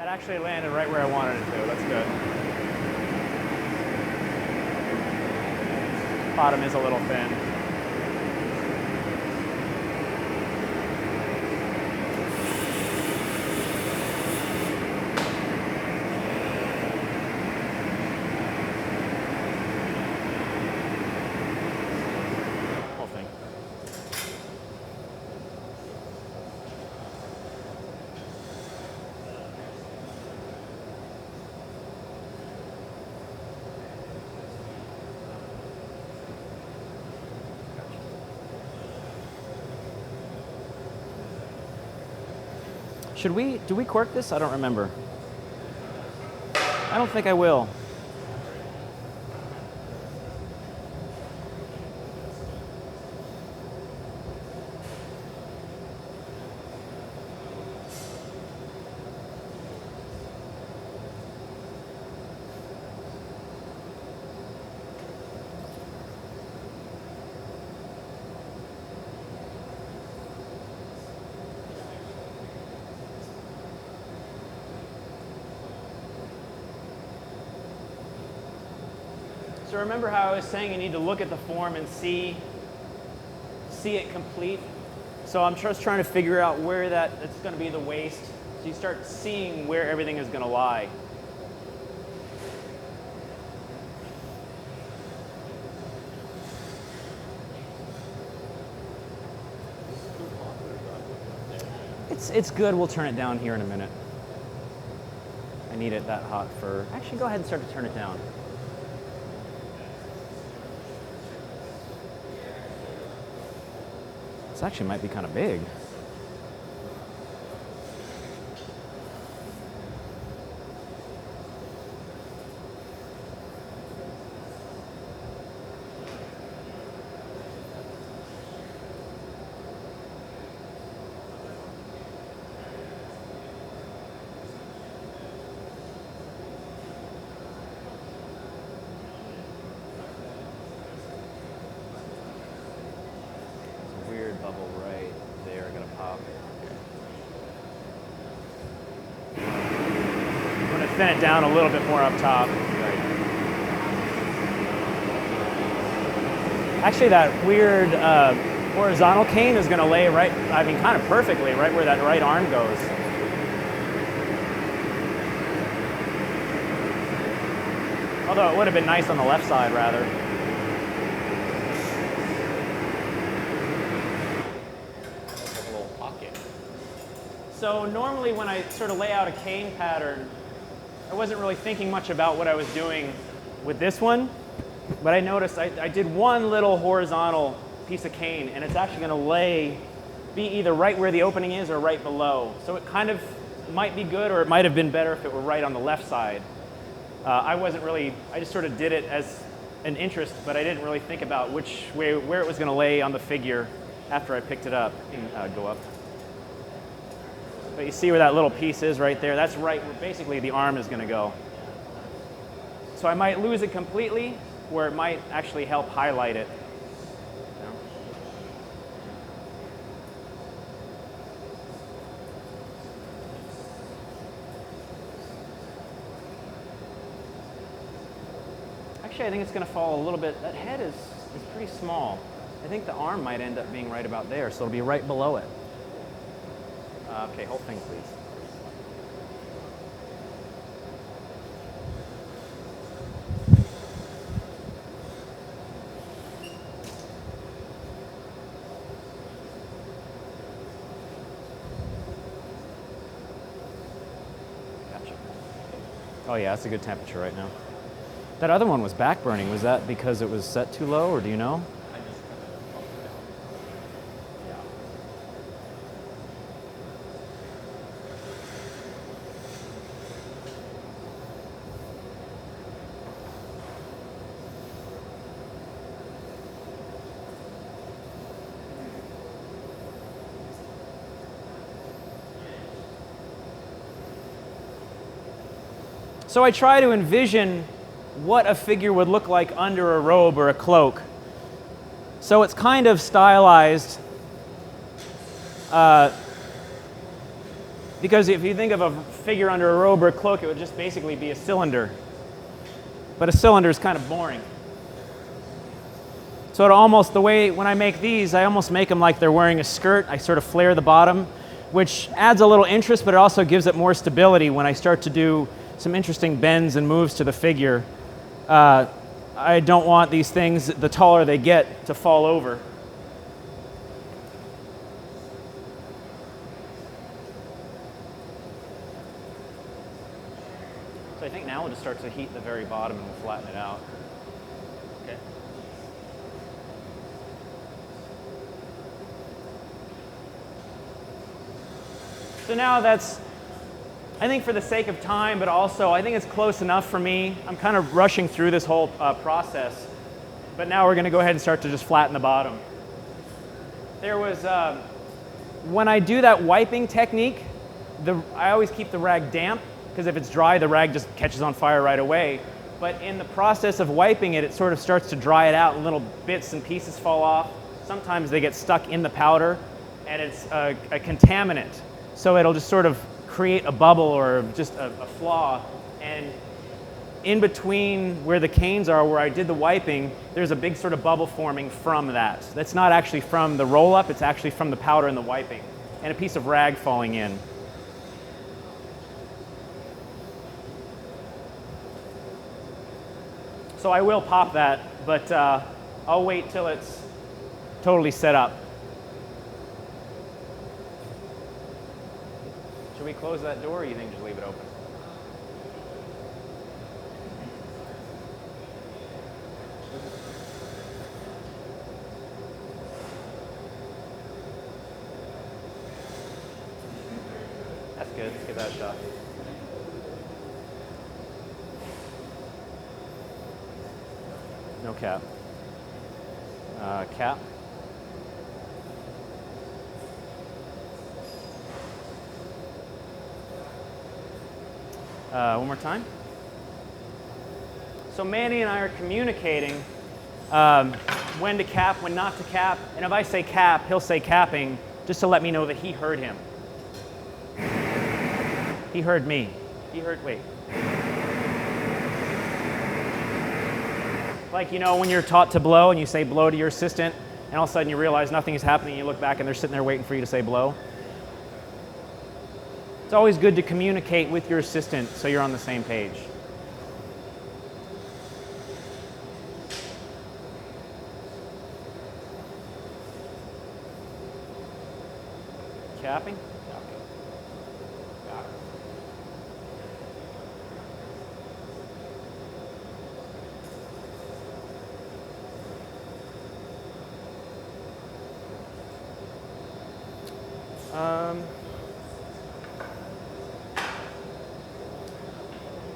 That actually landed right where I wanted it to. That's good. Bottom is a little thin. Whole thing. Do we cork this? I don't remember. I don't think I will. So remember how I was saying you need to look at the form and see it complete? So I'm just trying to figure out where it's going to be the waist. So you start seeing where everything is going to lie. It's good. We'll turn it down here in a minute. I need it that hot for... Actually, go ahead and start to turn it down. This actually might be kind of big. Bubble right there, gonna pop. I'm gonna thin it down a little bit more up top. Right. Actually, that weird horizontal cane is gonna lay right, I mean, kind of perfectly right where that right arm goes. Although it would have been nice on the left side, rather. So normally when I sort of lay out a cane pattern, I wasn't really thinking much about what I was doing with this one, but I noticed I did one little horizontal piece of cane, and it's actually going to be either right where the opening is or right below. So it kind of might be good, or it might have been better if it were right on the left side. I just sort of did it as an interest, but I didn't really think about where it was going to lay on the figure after I picked it up. Go up. But you see where that little piece is right there? That's right where basically the arm is going to go. So I might lose it completely, or it might actually help highlight it. Actually, I think it's going to fall a little bit. That head is pretty small. I think the arm might end up being right about there, so it'll be right below it. Okay, whole thing, please. Gotcha. Oh yeah, that's a good temperature right now. That other one was back burning. Was that because it was set too low, or do you know? So I try to envision what a figure would look like under a robe or a cloak. So it's kind of stylized, because if you think of a figure under a robe or a cloak, it would just basically be a cylinder. But a cylinder is kind of boring. So it almost, the way, when I make these, I almost make them like they're wearing a skirt. I sort of flare the bottom, which adds a little interest, but it also gives it more stability when I start to do some interesting bends and moves to the figure. I don't want these things, the taller they get, to fall over. So I think now we'll just start to heat the very bottom and we'll flatten it out. Okay. So now that's, I think for the sake of time, but also I think it's close enough for me. I'm kind of rushing through this whole process, but now we're going to go ahead and start to just flatten the bottom. There was, when I do that wiping technique, I always keep the rag damp, because if it's dry, the rag just catches on fire right away. But in the process of wiping it, it sort of starts to dry it out and little bits and pieces fall off. Sometimes they get stuck in the powder, and it's a contaminant. So it'll just sort of create a bubble or just a flaw. And in between where the canes are, where I did the wiping, there's a big sort of bubble forming from that. That's not actually from the roll-up, it's actually from the powder and the wiping, and a piece of rag falling in. So I will pop that, but I'll wait till it's totally set up. Should we close that door, or you think just leave it open? That's good. Let's give that a shot. No cap. Cap. One more time. So Manny and I are communicating when to cap, when not to cap. And if I say cap, he'll say capping, just to let me know that he heard him. He heard me. He heard, wait. Like, you know, when you're taught to blow and you say blow to your assistant, and all of a sudden you realize nothing is happening, you look back and they're sitting there waiting for you to say blow. It's always good to communicate with your assistant so you're on the same page. Capping?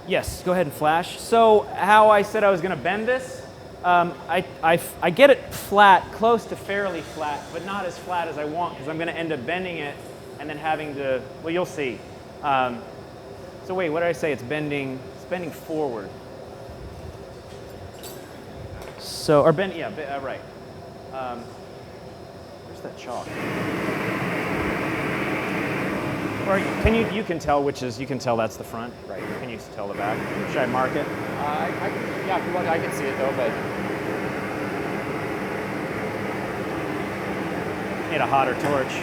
Yes, go ahead and flash. So how I said I was going to bend this, I get it flat, close to fairly flat, but not as flat as I want, because I'm going to end up bending it and then having to, well, you'll see. So wait, what did I say? It's bending forward. So, or bend, yeah, right. Where's that chalk? Or you can tell which is, you can tell that's the front, right? Can you tell the back? Should I mark it? Yeah, if you want, I can see it though, but. Need a hotter torch.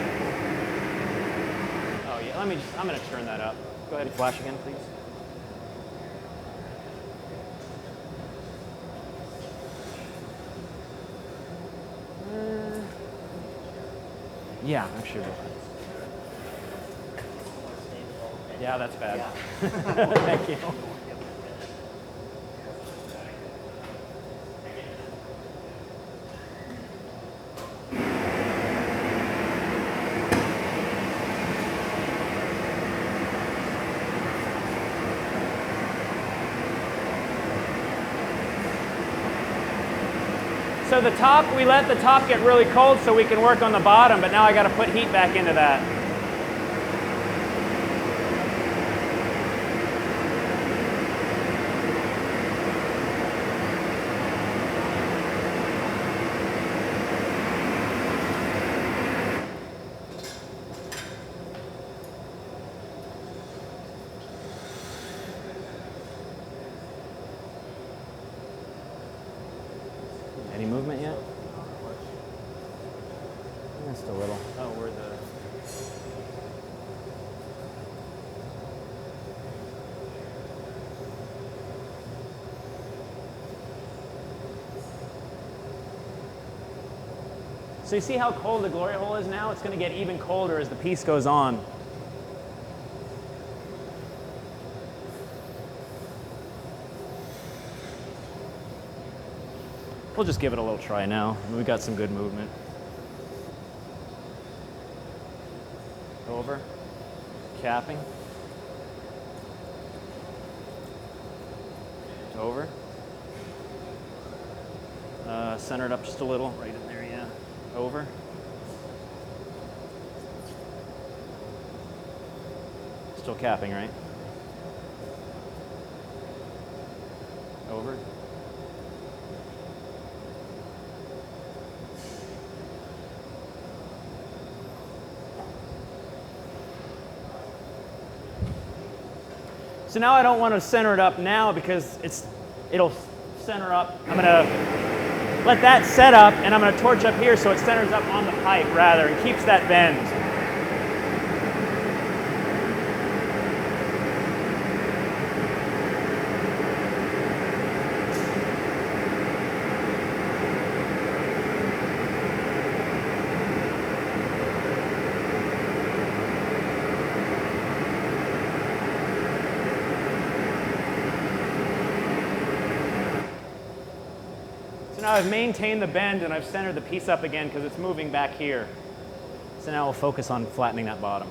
Oh yeah, I'm gonna turn that up. Go ahead and flash again, please. Yeah, I'm sure. Yeah, that's bad. Yeah. Thank you. So the top, we let the top get really cold so we can work on the bottom, but now I got to put heat back into that. So you see how cold the glory hole is now? It's going to get even colder as the piece goes on. We'll just give it a little try now. We've got some good movement. Over, capping, over, center it up just a little, right in there, yeah, over, still capping, right, over, so now I don't want to center it up now because it'll center up. I'm going to let that set up and I'm going to torch up here so it centers up on the pipe rather and keeps that bend. Now I've maintained the bend and I've centered the piece up again because it's moving back here. So now we'll focus on flattening that bottom.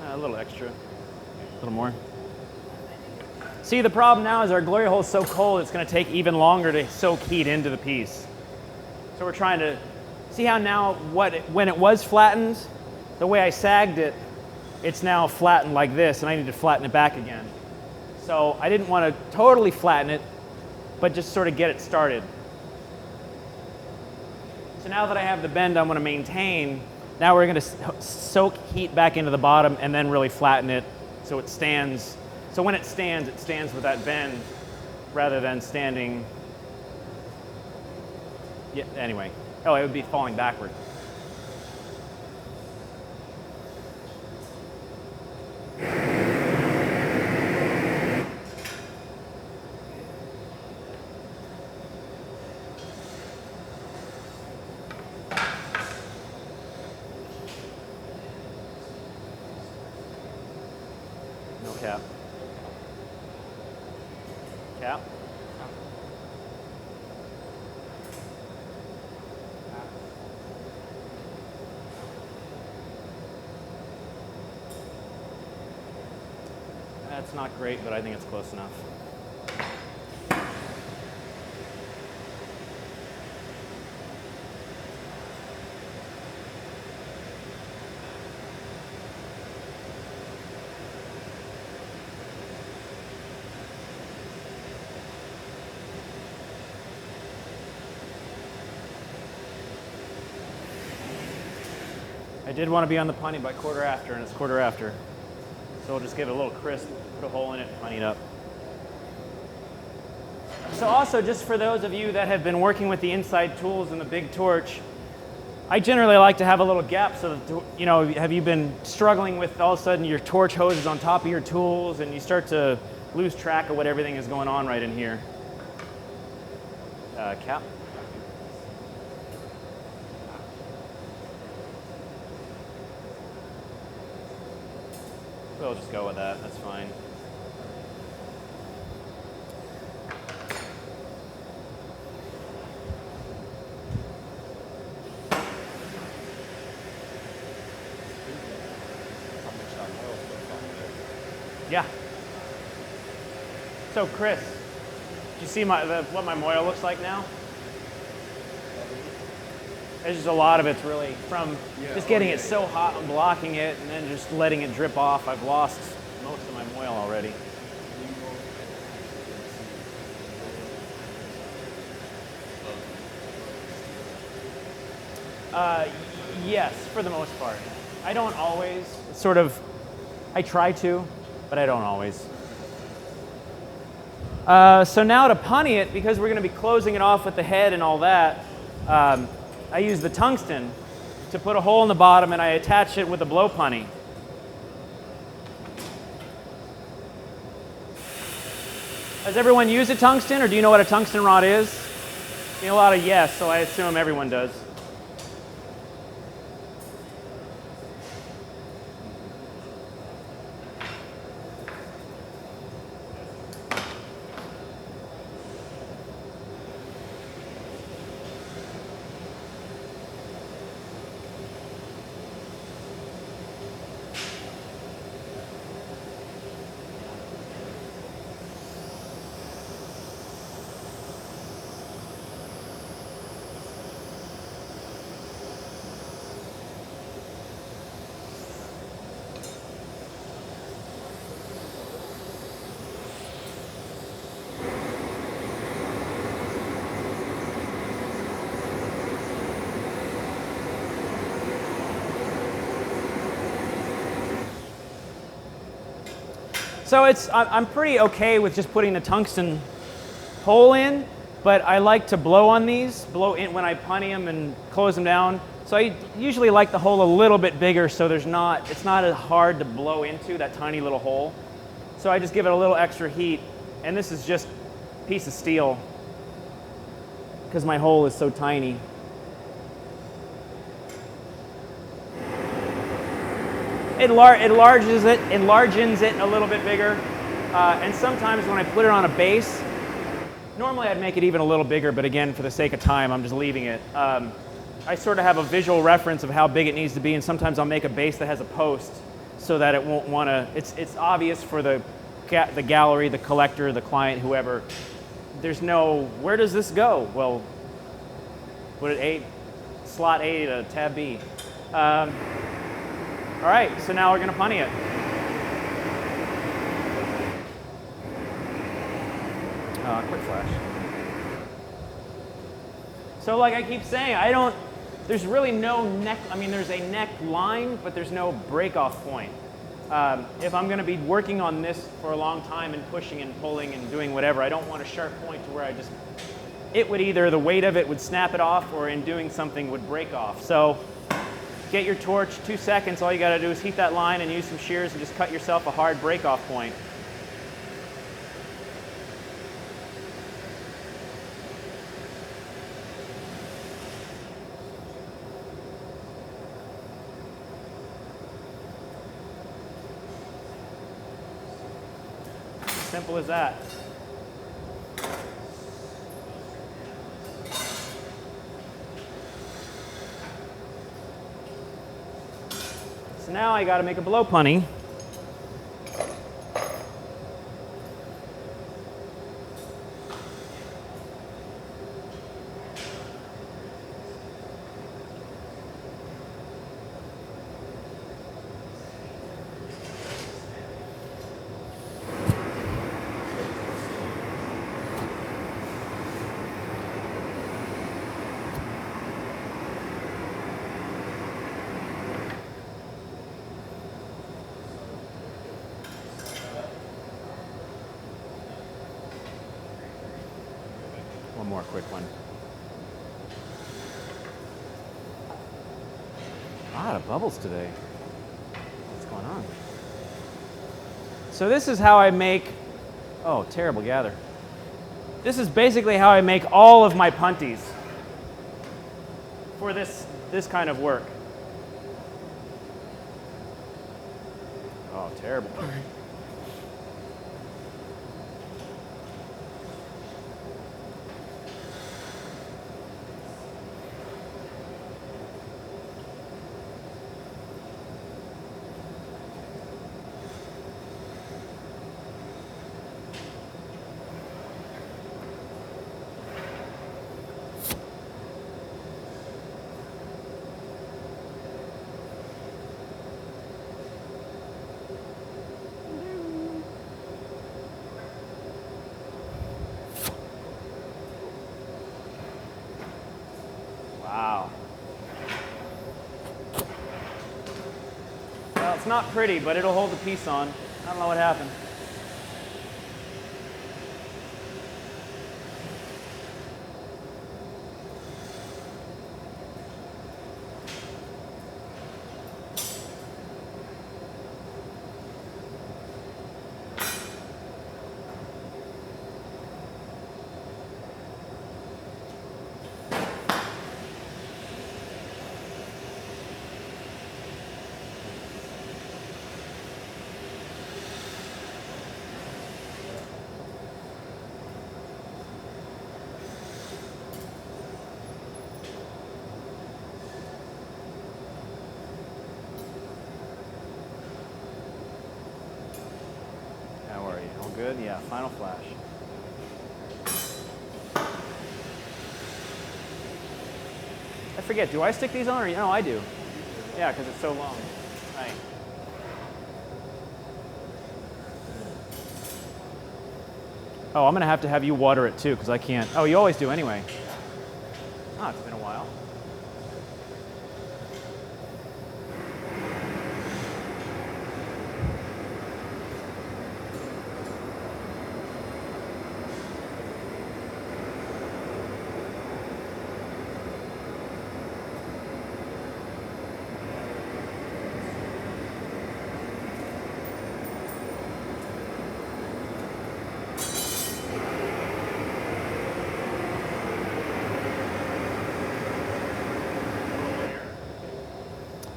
A little extra, a little more. See, the problem now is our glory hole is so cold, it's going to take even longer to soak heat into the piece. So we're trying to see how now, when it was flattened, the way I sagged it, it's now flattened like this, and I need to flatten it back again. So I didn't want to totally flatten it, but just sort of get it started. So now that I have the bend I want to maintain, now we're going to soak heat back into the bottom and then really flatten it so it stands. So when it stands with that bend rather than standing. Yeah, anyway. Oh, it would be falling backward. No cap. Cap. That's not great, but I think it's close enough. I did want to be on the punny by quarter after, and it's quarter after. So we'll just give it a little crisp, put a hole in it, and punny it up. So also, just for those of you that have been working with the inside tools and the big torch, I generally like to have a little gap so that, you know, have you been struggling with all of a sudden your torch hose is on top of your tools and you start to lose track of what everything is going on right in here. Cap. We'll just go with that, that's fine. Yeah. So Chris, do you see what my moil looks like now? There's just a lot of it's really from just getting it so hot and blocking it and then just letting it drip off. I've lost most of my moil already. Yes, for the most part. I don't always. It's sort of, I try to, but I don't always. So now to punny it, because we're going to be closing it off with the head and all that, I use the tungsten to put a hole in the bottom and I attach it with a blow punny. Does everyone use a tungsten, or do you know what a tungsten rod is? You know, a lot of yes, so I assume everyone does. So I'm pretty okay with just putting the tungsten hole in, but I like to blow on these, blow in when I punny them and close them down. So I usually like the hole a little bit bigger so it's not as hard to blow into that tiny little hole. So I just give it a little extra heat, and this is just a piece of steel because my hole is so tiny. It enlarges it a little bit bigger, and sometimes when I put it on a base, normally I'd make it even a little bigger, but again, for the sake of time, I'm just leaving it. I sort of have a visual reference of how big it needs to be, and sometimes I'll make a base that has a post so that it won't want to, it's obvious for the gallery, the collector, the client, whoever. There's no, where does this go? Well, put it slot A to tab B. All right, so now we're going to punny it. Quick flash. So like I keep saying, there's really no neck, there's a neck line, but there's no break off point. If I'm going to be working on this for a long time and pushing and pulling and doing whatever, I don't want a sharp point to where it would either, the weight of it would snap it off, or in doing something would break off. So get your torch, 2 seconds, all you got to do is heat that line and use some shears and just cut yourself a hard break off point. Simple as that. So now I got to make a blow punny. One more quick one. A lot of bubbles today. What's going on? So this is how I make, oh, terrible gather. This is basically how I make all of my punties for this kind of work. Oh, terrible. Well, it's not pretty, but it'll hold the piece on. I don't know what happened. Good, yeah, final flash. I forget, do I stick these on or no, I do. Yeah, because it's so long. Right. Oh, I'm gonna have to have you water it too, because I can't. Oh, you always do anyway. Oh, it's been a while.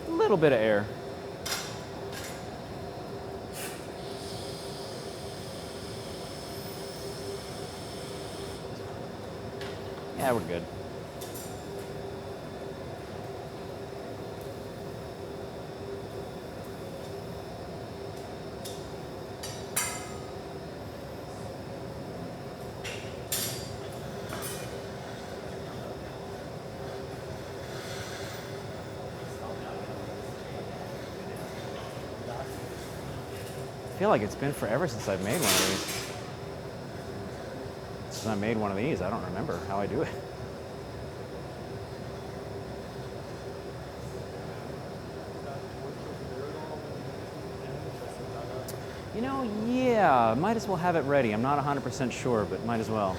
A little bit of air. Yeah, we're good. I feel like it's been forever since I've made one of these. Since I made one of these, I don't remember how I do it. You know, yeah, might as well have it ready. I'm not 100% sure, but might as well.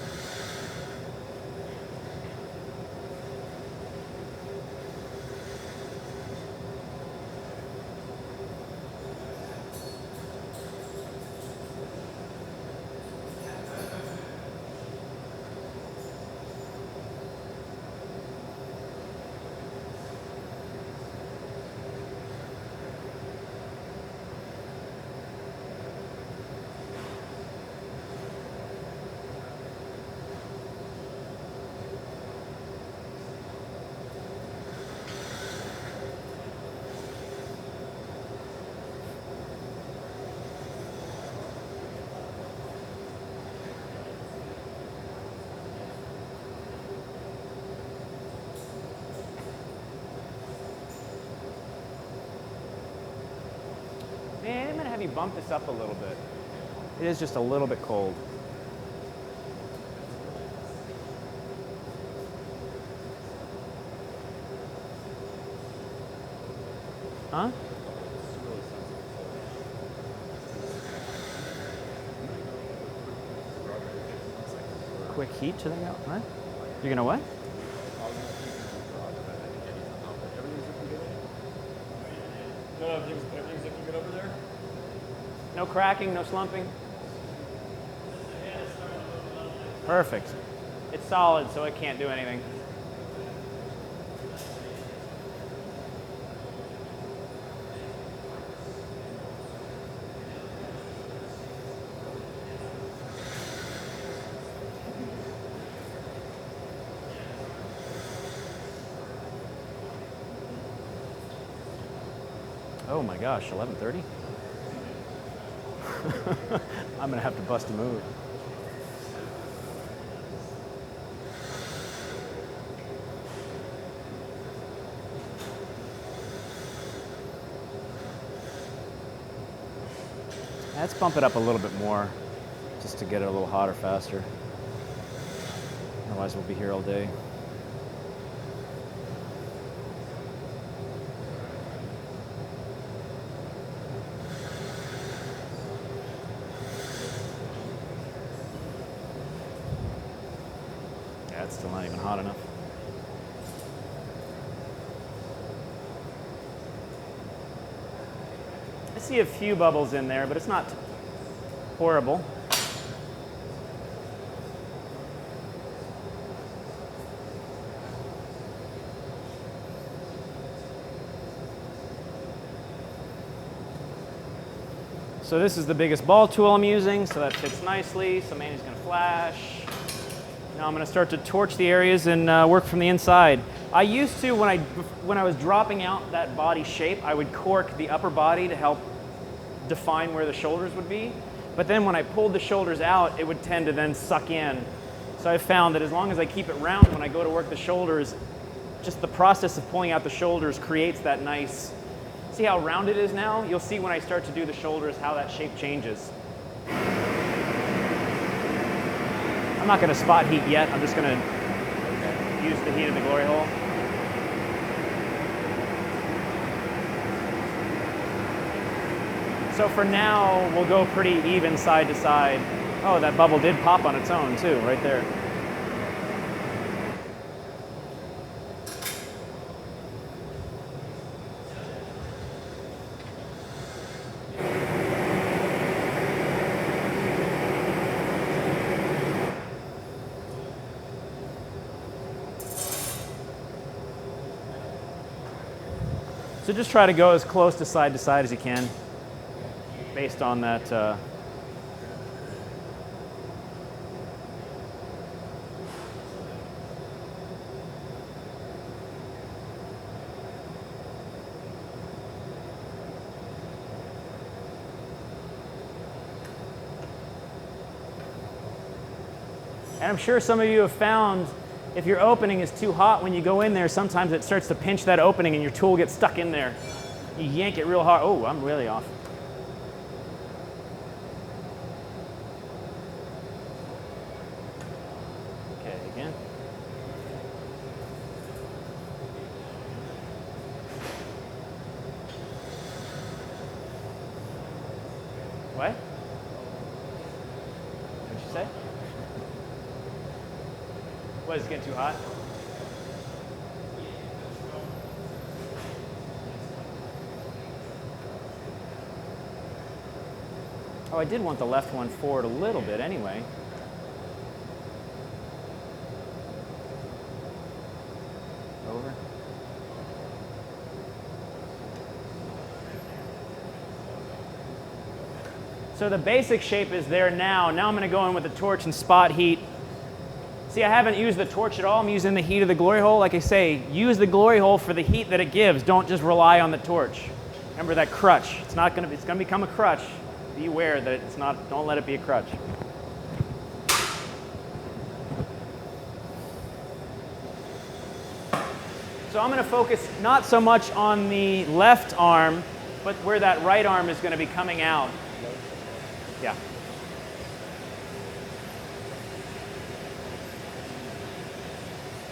Man, I'm gonna have you bump this up a little bit. It is just a little bit cold. Huh? Quick heat to the go. What? You're gonna what? No, everything's looking good over there. No cracking, no slumping. Perfect. It's solid, so it can't do anything. Oh my gosh, 11:30? I'm gonna have to bust a move. Let's bump it up a little bit more, just to get it a little hotter faster. Otherwise we'll be here all day. Still not even hot enough. I see a few bubbles in there, but it's not horrible. So this is the biggest ball tool I'm using, so that fits nicely. So Manny's gonna flash. Now I'm gonna start to torch the areas and work from the inside. I used to, when I was dropping out that body shape, I would cork the upper body to help define where the shoulders would be. But then when I pulled the shoulders out, it would tend to then suck in. So I found that as long as I keep it round when I go to work the shoulders, just the process of pulling out the shoulders creates that nice. See how round it is now? You'll see when I start to do the shoulders how that shape changes. I'm not going to spot heat yet. I'm just going to use the heat of the glory hole. So for now, we'll go pretty even side to side. Oh, that bubble did pop on its own too, right there. So just try to go as close to side as you can, based on that. And I'm sure some of you have found if your opening is too hot when you go in there, sometimes it starts to pinch that opening and your tool gets stuck in there. You yank it real hard. Oh, I'm really off. Okay, again. What? What'd you say? What, is it getting too hot? Oh, I did want the left one forward a little bit anyway. Over. So the basic shape is there now. Now I'm going to go in with the torch and spot heat. See, I haven't used the torch at all. I'm using the heat of the glory hole. Like I say, use the glory hole for the heat that it gives. Don't just rely on the torch. Remember that crutch. It's going to become a crutch. Be aware that it's not, don't let it be a crutch. So I'm going to focus not so much on the left arm, but where that right arm is going to be coming out. Yeah.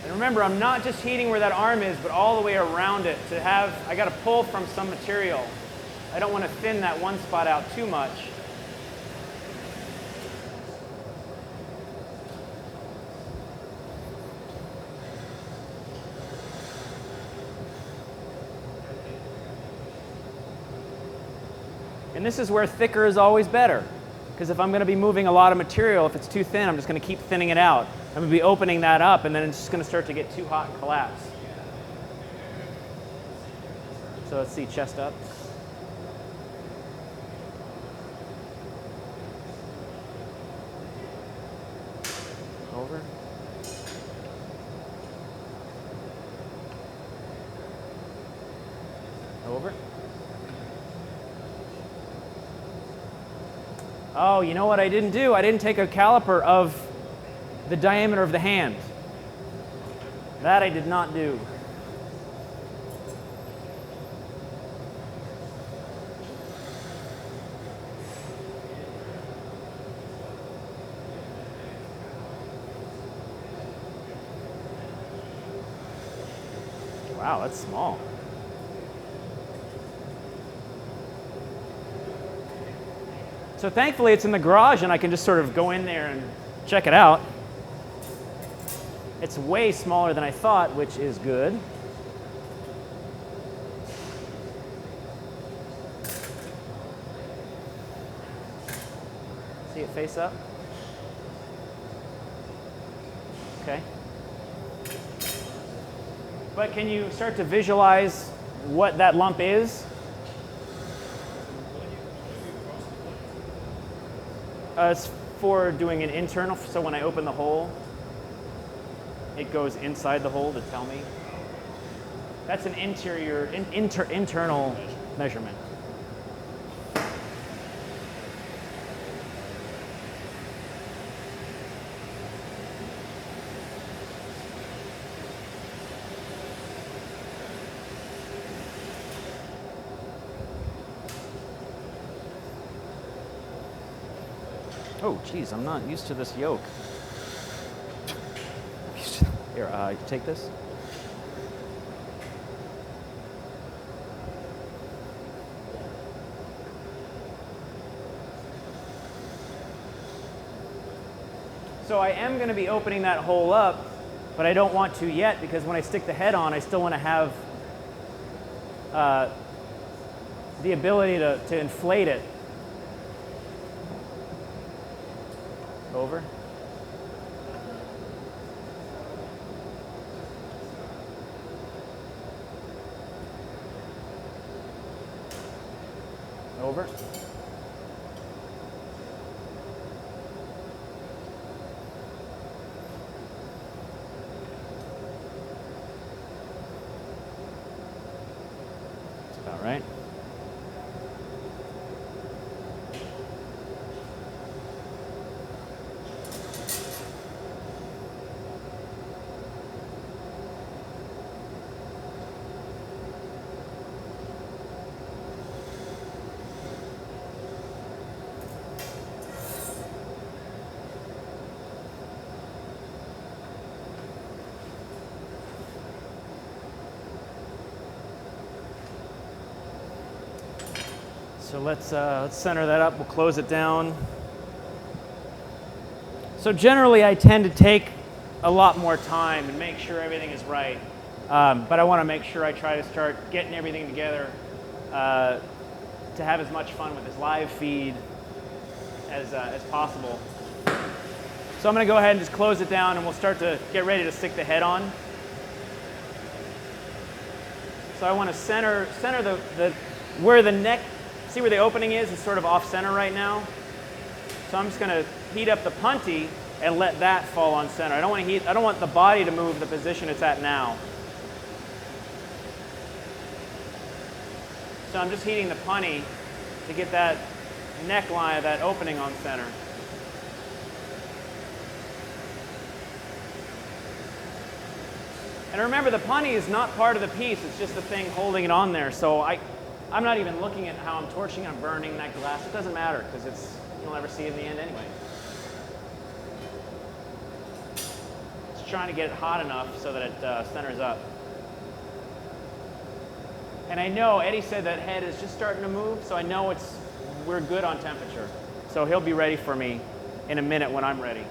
And remember, I'm not just heating where that arm is, but all the way around it to have, I got to pull from some material. I don't want to thin that one spot out too much. And this is where thicker is always better. Because if I'm going to be moving a lot of material, if it's too thin, I'm just going to keep thinning it out. I'm going to be opening that up, and then it's just going to start to get too hot and collapse. So let's see, chest up. Over. Over. Oh, you know what I didn't do? I didn't take a caliper of the diameter of the hand. That I did not do. Wow, that's small. So thankfully it's in the garage and I can just sort of go in there and check it out. It's way smaller than I thought, which is good. See it face up? Okay. But can you start to visualize what that lump is? It's for doing an internal, so when I open the hole, it goes inside the hole to tell me. That's an internal measurement. Oh, geez, I'm not used to this yoke. Here, you can take this. So I am going to be opening that hole up, but I don't want to yet because when I stick the head on, I still want to have the ability to inflate it. Over. Over. That's about right. So let's center that up. We'll close it down. So generally, I tend to take a lot more time and make sure everything is right. But I want to make sure I try to start getting everything together to have as much fun with this live feed as possible. So I'm going to go ahead and just close it down, and we'll start to get ready to stick the head on. So I want to center the where the neck. See where the opening is? It's sort of off center right now. So I'm just going to heat up the punty and let that fall on center. I don't want the body to move the position it's at now. So I'm just heating the punty to get that neckline, that opening on center. And remember, the punty is not part of the piece. It's just the thing holding it on there. So I'm not even looking at how I'm torching and burning that glass. It doesn't matter because you'll never see it in the end anyway. Just trying to get it hot enough so that it centers up. And I know Eddie said that head is just starting to move, so I know we're good on temperature. So he'll be ready for me in a minute when I'm ready.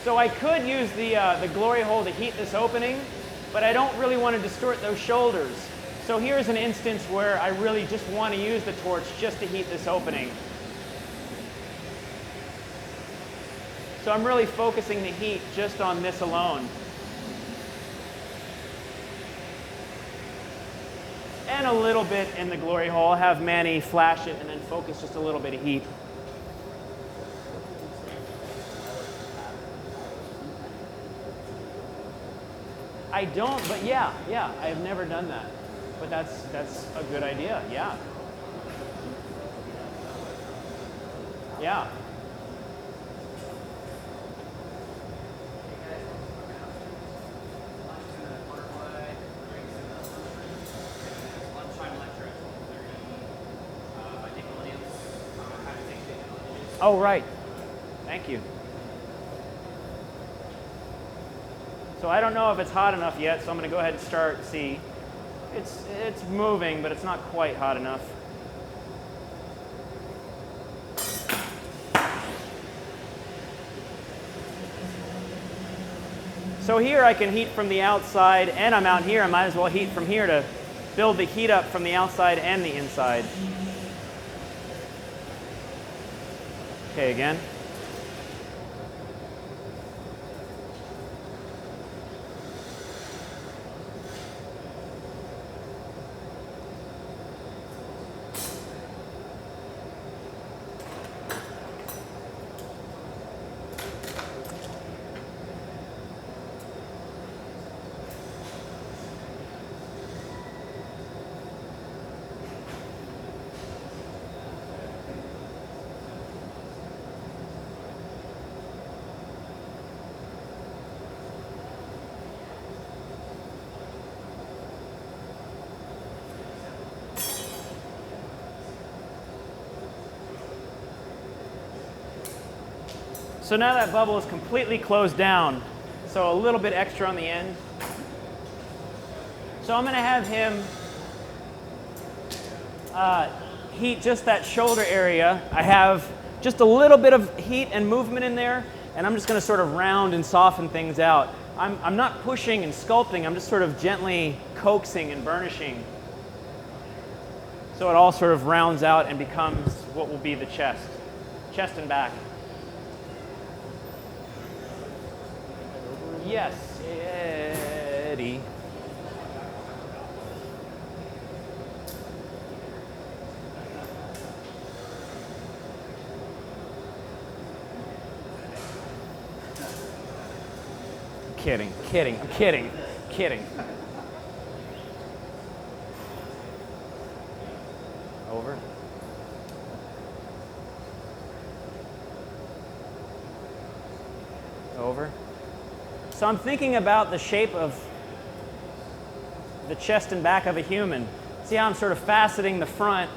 So I could use the glory hole to heat this opening, but I don't really want to distort those shoulders. So here's an instance where I really just want to use the torch just to heat this opening. So I'm really focusing the heat just on this alone. And a little bit in the glory hole. I'll have Manny flash it and then focus just a little bit of heat. I don't, but yeah, I've never done that. But that's a good idea, yeah. Yeah. Oh, right. Thank you. So I don't know if it's hot enough yet, so I'm going to go ahead and start. See, it's moving, but it's not quite hot enough. So here I can heat from the outside, and I'm out here. I might as well heat from here to build the heat up from the outside and the inside. Okay, again. So now that bubble is completely closed down, so a little bit extra on the end. So I'm going to have him heat just that shoulder area. I have just a little bit of heat and movement in there, and I'm just going to sort of round and soften things out. I'm not pushing and sculpting, I'm just sort of gently coaxing and burnishing. So it all sort of rounds out and becomes what will be the chest and back. Yes, Eddie. I'm kidding. Over. Over. So I'm thinking about the shape of the chest and back of a human. See how I'm sort of faceting the front,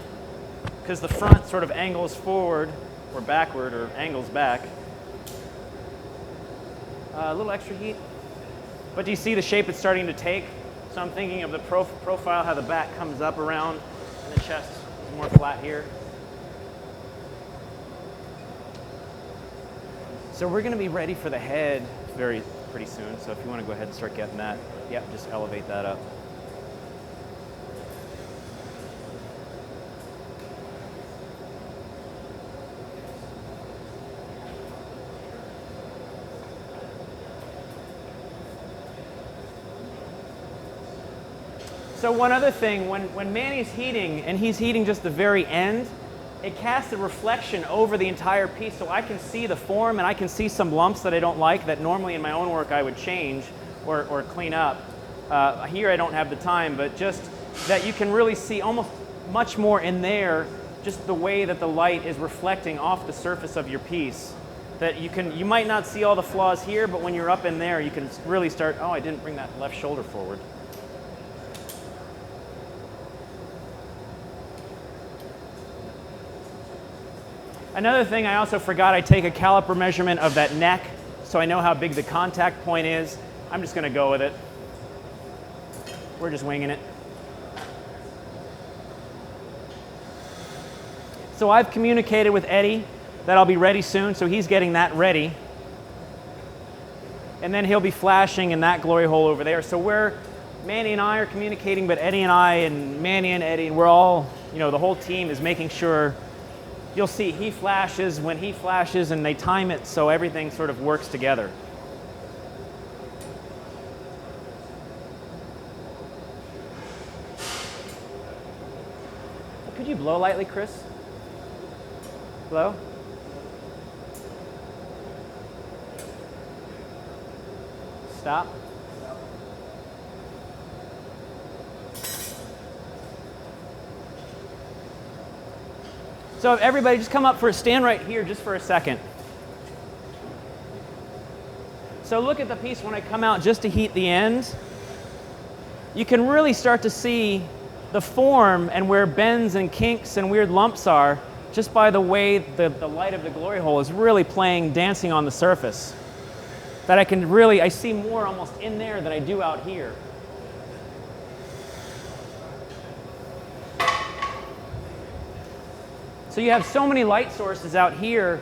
because the front sort of angles forward or backward or angles back. A little extra heat. But do you see the shape it's starting to take? So I'm thinking of the profile, how the back comes up around and the chest is more flat here. So we're going to be ready for the head pretty soon. So if you want to go ahead and start getting that, yep, just elevate that up. So one other thing, when Manny's heating, and he's heating just the very end, it casts a reflection over the entire piece, so I can see the form and I can see some lumps that I don't like that normally in my own work I would change or clean up. Here I don't have the time, but just that you can really see almost much more in there, just the way that the light is reflecting off the surface of your piece. That you might not see all the flaws here, but when you're up in there, you can really start, oh, I didn't bring that left shoulder forward. Another thing I also forgot, I take a caliper measurement of that neck so I know how big the contact point is. I'm just going to go with it. We're just winging it. So I've communicated with Eddie that I'll be ready soon, so he's getting that ready. And then he'll be flashing in that glory hole over there. So Manny and I are communicating, but Eddie and I and Manny and Eddie, we're all, the whole team is making sure. You'll see he flashes when he flashes, and they time it so everything sort of works together. Could you blow lightly, Chris? Blow? Stop. So if everybody just come up stand right here just for a second. So look at the piece when I come out just to heat the ends. You can really start to see the form and where bends and kinks and weird lumps are just by the way the light of the glory hole is really dancing on the surface. that I can really, I see more almost in there than I do out here. So you have so many light sources out here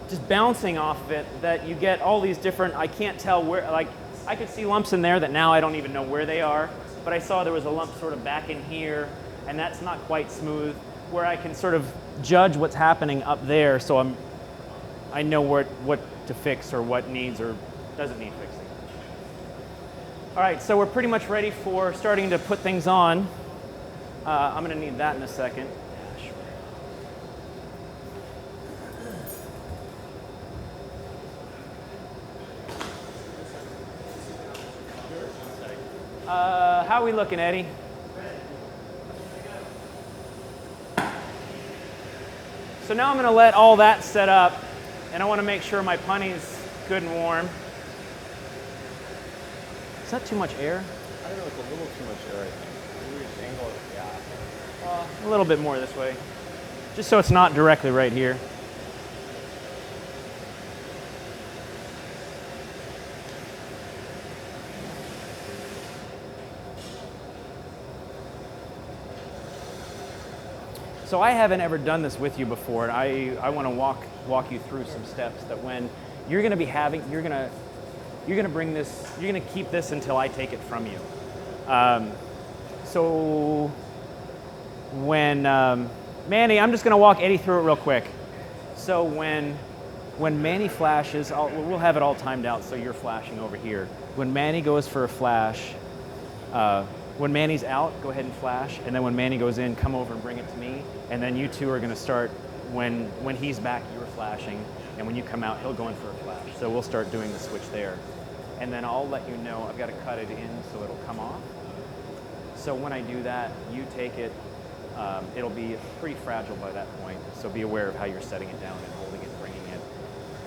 just bouncing off of it that you get all these different, I can't tell where, like I could see lumps in there that now I don't even know where they are, but I saw there was a lump sort of back in here, and that's not quite smooth, where I can sort of judge what's happening up there, so I know what to fix or what needs or doesn't need fixing. All right, so we're pretty much ready for starting to put things on. I'm gonna need that in a second. How are we looking, Eddie? So now I'm going to let all that set up, and I want to make sure my punny's good and warm. Is that too much air? I don't know, it's a little too much air, I think. Maybe we just angle it, yeah. A little bit more this way, just so it's not directly right here. So I haven't ever done this with you before, and I want to walk you through some steps that when you're going to be having, you're going to bring this, you're going to keep this until I take it from you. So when Manny, I'm just going to walk Eddie through it real quick. So when Manny flashes, we'll have it all timed out so you're flashing over here. When Manny goes for a flash, when Manny's out, go ahead and flash, and then when Manny goes in, come over and bring it to me, and then you two are going to start, when he's back, you're flashing, and when you come out, he'll go in for a flash. So we'll start doing the switch there. And then I'll let you know, I've got to cut it in so it'll come off. So when I do that, you take it, it'll be pretty fragile by that point, so be aware of how you're setting it down and holding it and bringing it.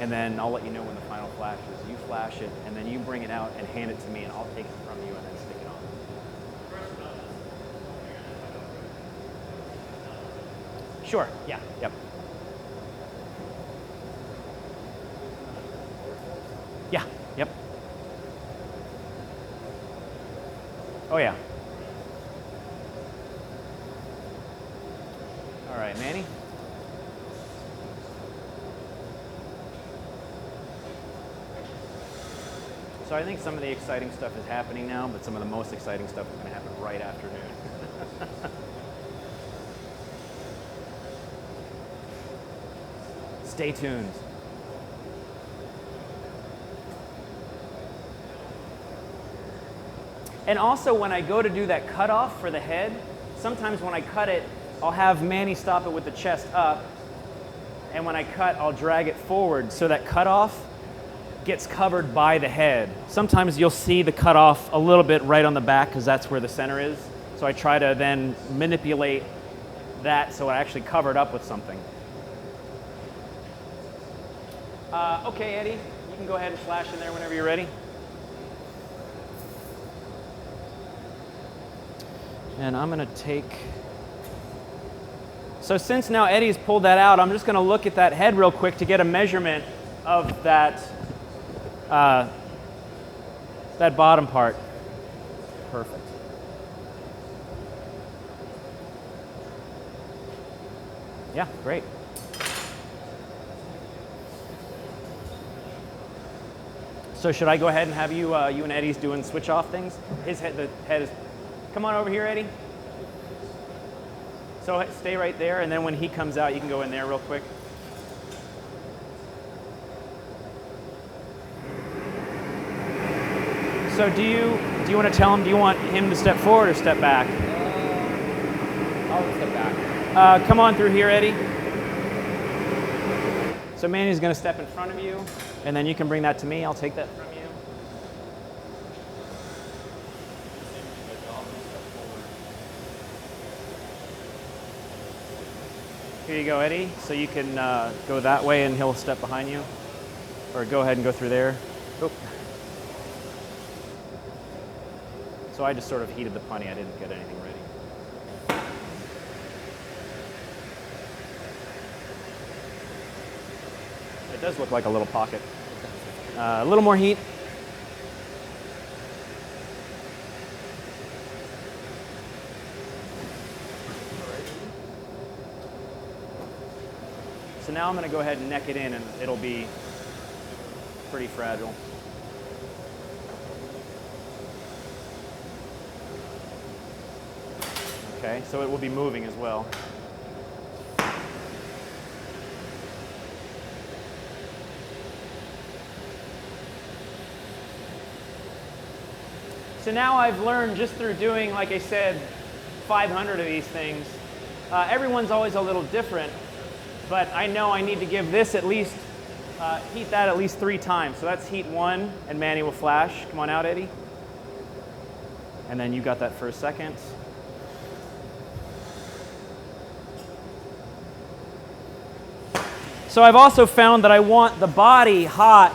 And then I'll let you know when the final flash is. You flash it, and then you bring it out and hand it to me, and I'll take it from you and then stick it on. Sure, yeah, yep. Yeah, yep. Oh yeah. All right, Manny. So I think some of the exciting stuff is happening now, but some of the most exciting stuff is going to happen right after noon. Stay tuned. And also when I go to do that cutoff for the head, sometimes when I cut it, I'll have Manny stop it with the chest up, and when I cut, I'll drag it forward so that cutoff gets covered by the head. Sometimes you'll see the cutoff a little bit right on the back because that's where the center is. So I try to then manipulate that so I actually cover it up with something. Okay, Eddie, you can go ahead and flash in there whenever you're ready. And I'm going to take... So since now Eddie's pulled that out, I'm just going to look at that head real quick to get a measurement of that, that bottom part. Perfect. Yeah, great. So should I go ahead and have you and Eddie's doing switch off things? His head, the head is... Come on over here, Eddie. So stay right there, and then when he comes out, you can go in there real quick. So do you want to tell him, do you want him to step forward or step back? I'll step back. Come on through here, Eddie. So Manny's going to step in front of you, and then you can bring that to me. I'll take that from you. Here you go, Eddie. So you can go that way and he'll step behind you. Or go ahead and go through there. Oh. So I just sort of heated the punny. I didn't get anything ready. It does look like a little pocket. A little more heat. So now I'm going to go ahead and neck it in, and it'll be pretty fragile. Okay, so it will be moving as well. So now I've learned just through doing, like I said, 500 of these things. Everyone's always a little different, but I know I need to give this at least, heat that at least 3 times. So that's heat 1, and Manny will flash. Come on out, Eddie. And then you got that for a second. So I've also found that I want the body hot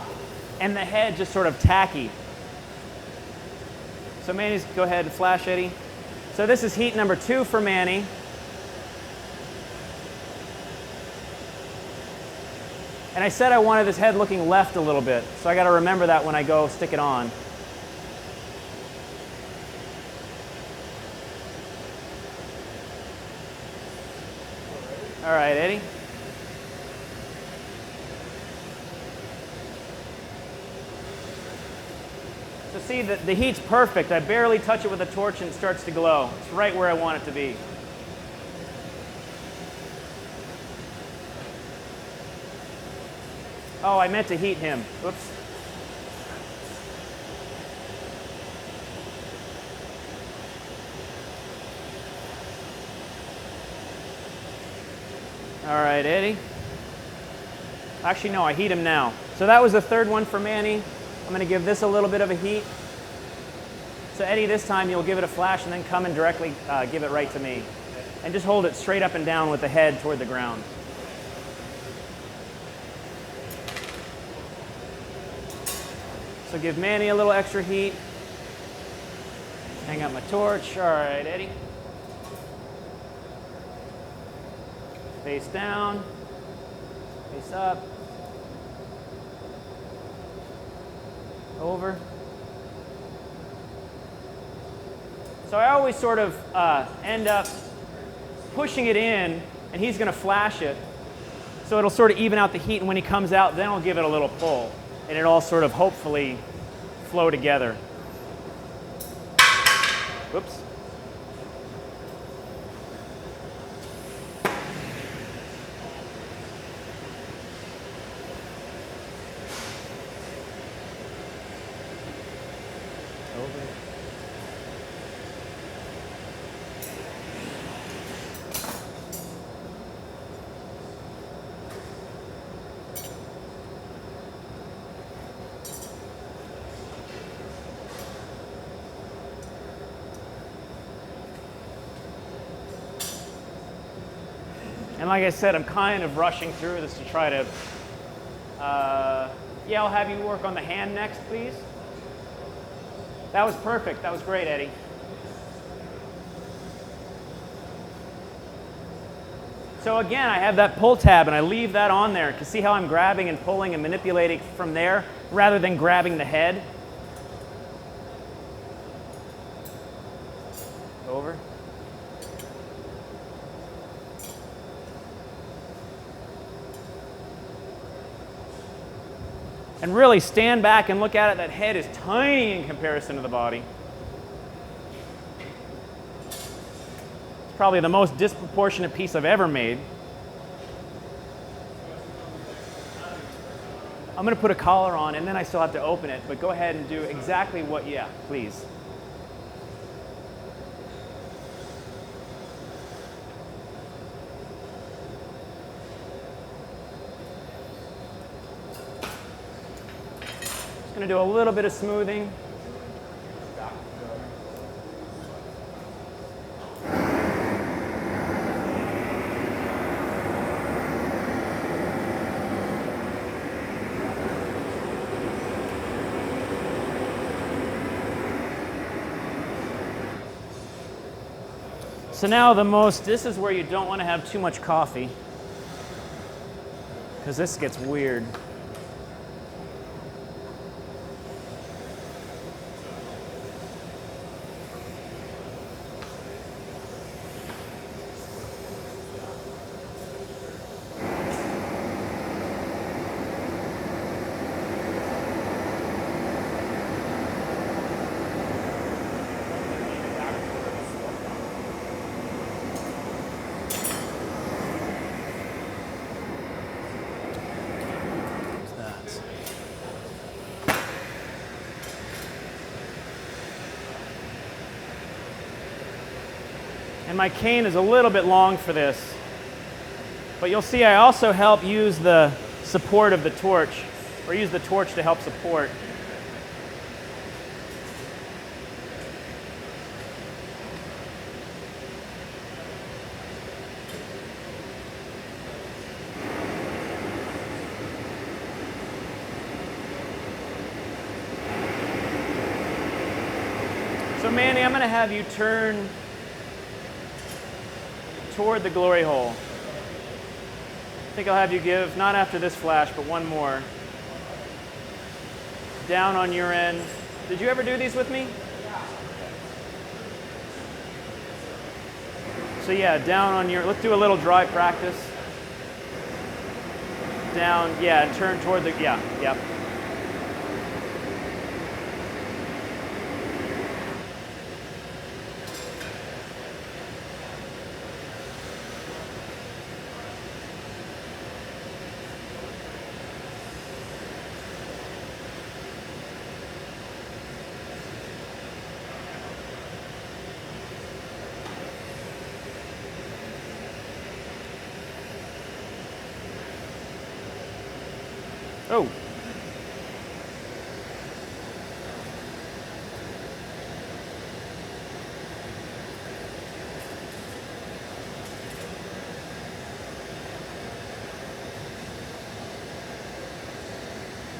and the head just sort of tacky. So Manny's, go ahead and flash, Eddie. So this is heat number 2 for Manny. And I said I wanted this head looking left a little bit, so I got to remember that when I go stick it on. All right, Eddie. So see, the heat's perfect. I barely touch it with a torch and it starts to glow. It's right where I want it to be. Oh, I meant to heat him. Whoops. All right, Eddie. Actually, no, I heat him now. So that was the 3rd one for Manny. I'm going to give this a little bit of a heat. So Eddie, this time you'll give it a flash and then come and directly give it right to me. And just hold it straight up and down with the head toward the ground. So give Manny a little extra heat. Hang up my torch. All right, Eddie. Face down, face up, over. So I always sort of end up pushing it in, and he's going to flash it. So it'll sort of even out the heat, and when he comes out, then I'll give it a little pull, and it'll all sort of hopefully flow together. Whoops. And like I said, I'm kind of rushing through this to try to, yeah, I'll have you work on the hand next, please. That was perfect. That was great, Eddie. So again, I have that pull tab and I leave that on there. You can see how I'm grabbing and pulling and manipulating from there rather than grabbing the head. Over. And really stand back and look at it. That head is tiny in comparison to the body. It's probably the most disproportionate piece I've ever made. I'm going to put a collar on and then I still have to open it, but go ahead and do exactly what, yeah, please. Going to do a little bit of smoothing. So now this is where you don't want to have too much coffee, because this gets weird. And my cane is a little bit long for this. But you'll see I also help use the support of the torch, or use the torch to help support. So Manny, I'm going to have you turn toward the glory hole. I think I'll have you give, not after this flash, but one more. Down on your end. Did you ever do these with me? So yeah, down on your, let's do a little dry practice. Down, yeah, and turn toward the, yeah, yep. Oh.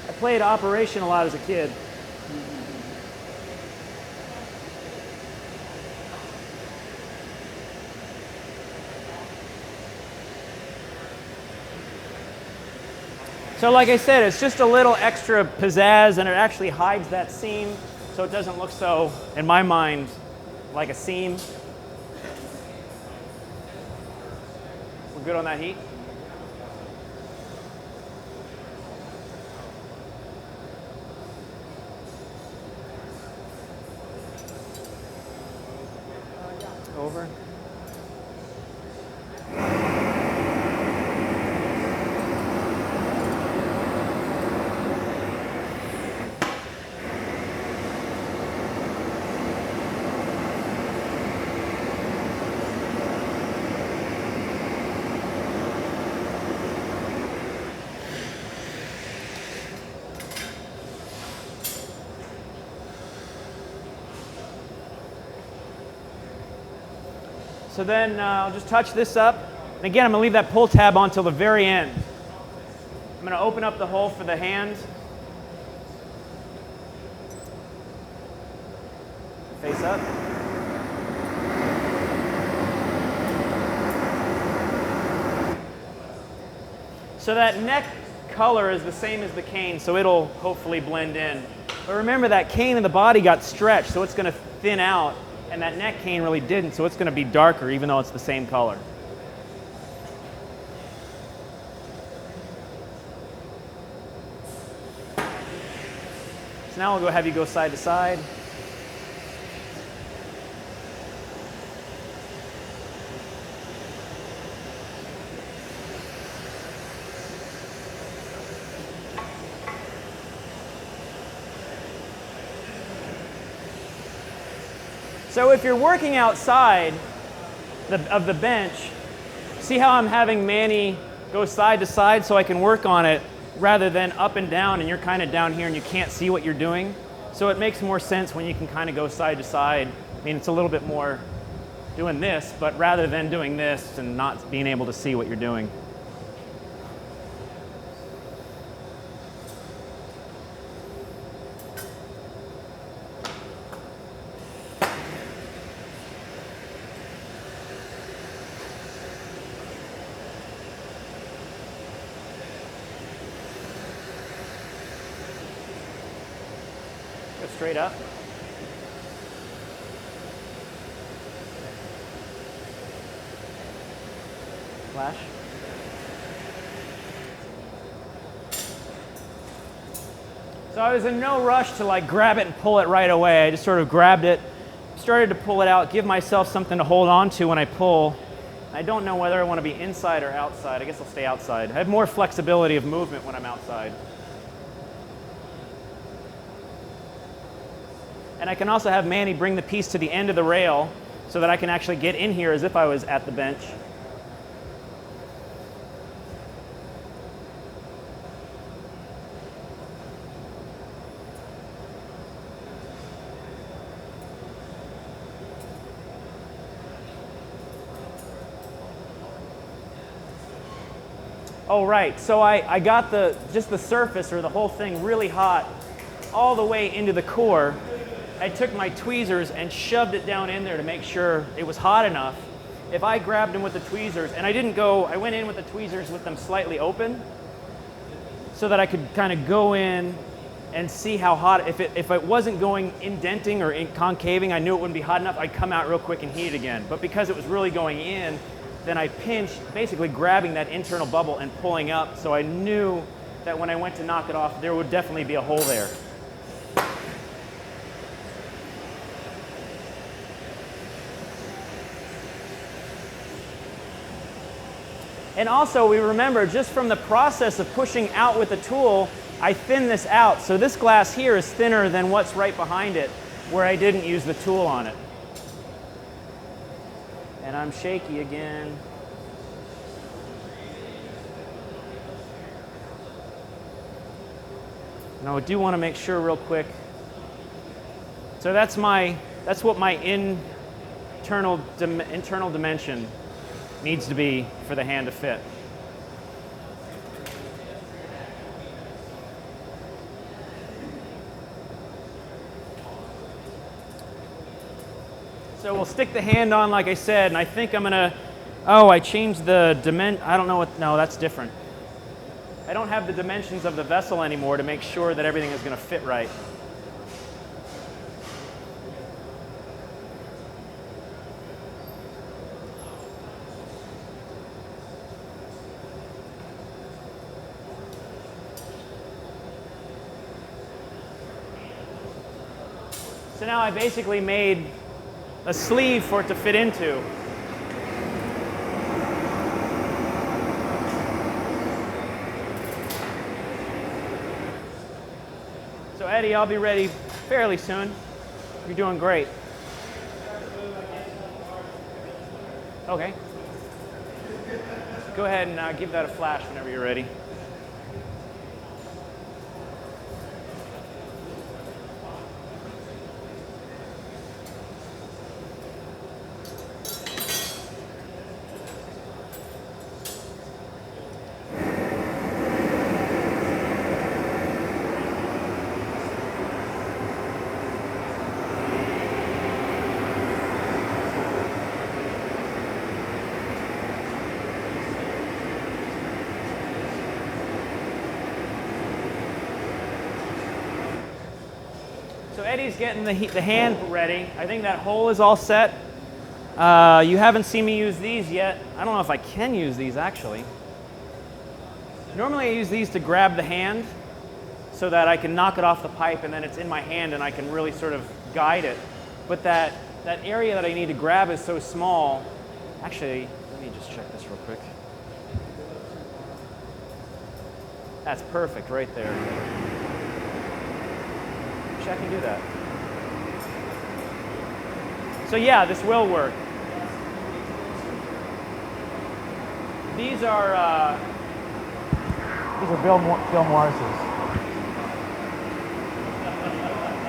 I played Operation a lot as a kid. So like I said, it's just a little extra pizzazz, and it actually hides that seam, so it doesn't look so, in my mind, like a seam. We're good on that heat? Over. So then I'll just touch this up. And again, I'm going to leave that pull tab on till the very end. I'm going to open up the hole for the hand. Face up. So that neck color is the same as the cane, so it'll hopefully blend in. But remember, that cane in the body got stretched, so it's going to thin out. And that neck cane really didn't, so it's going to be darker even though it's the same color. So now we'll have you go side to side. So if you're working outside of the bench, see how I'm having Manny go side to side so I can work on it rather than up and down, and you're kind of down here and you can't see what you're doing. So it makes more sense when you can kind of go side to side. I mean, it's a little bit more doing this, but rather than doing this and not being able to see what you're doing. Go straight up. Flash. So I was in no rush to like grab it and pull it right away. I just sort of grabbed it, started to pull it out, give myself something to hold on to when I pull. I don't know whether I want to be inside or outside. I guess I'll stay outside. I have more flexibility of movement when I'm outside. And I can also have Manny bring the piece to the end of the rail so that I can actually get in here as if I was at the bench. Oh, right, so I got just the surface or the whole thing really hot all the way into the core. I took my tweezers and shoved it down in there to make sure it was hot enough. If I grabbed them with the tweezers, and I went in with the tweezers with them slightly open so that I could kind of go in and see how hot, if it wasn't going indenting or concaving, I knew it wouldn't be hot enough, I'd come out real quick and heat it again. But because it was really going in, then I pinched, basically grabbing that internal bubble and pulling up, so I knew that when I went to knock it off, there would definitely be a hole there. And also, we remember, just from the process of pushing out with the tool, I thinned this out. So this glass here is thinner than what's right behind it, where I didn't use the tool on it. And I'm shaky again. Now I do want to make sure real quick. So that's what my internal dimension needs to be for the hand to fit. So we'll stick the hand on like I said, and I think I'm gonna, I changed the dimension, I don't know what, no, that's different. I don't have the dimensions of the vessel anymore to make sure that everything is gonna fit right. So now I basically made a sleeve for it to fit into. So Eddie, I'll be ready fairly soon. You're doing great. Okay. Go ahead and give that a flash whenever you're ready. So Eddie's getting the hand ready. I think that hole is all set. You haven't seen me use these yet. I don't know if I can use these actually. Normally I use these to grab the hand so that I can knock it off the pipe and then it's in my hand and I can really sort of guide it. But that area that I need to grab is so small. Actually, let me just check this real quick. That's perfect right there. I can do that. So yeah, this will work. These are Bill Morris's.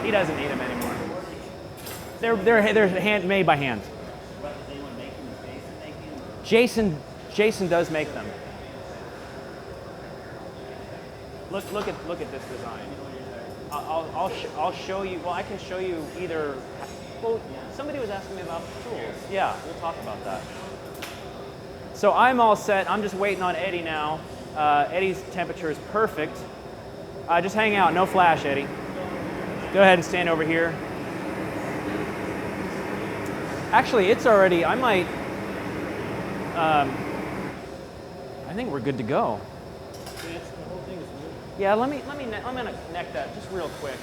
He doesn't need them anymore. They're handmade by hand. Jason does make them. Look at this design. I'll show you. Well, I can show you either. Well, somebody was asking me about tools. Yeah, we'll talk about that. So I'm all set. I'm just waiting on Eddie now. Eddie's temperature is perfect. Just hang out. No flash, Eddie. Go ahead and stand over here. Actually, it's already. I might. I think we're good to go. Yeah, I'm gonna connect that just real quick.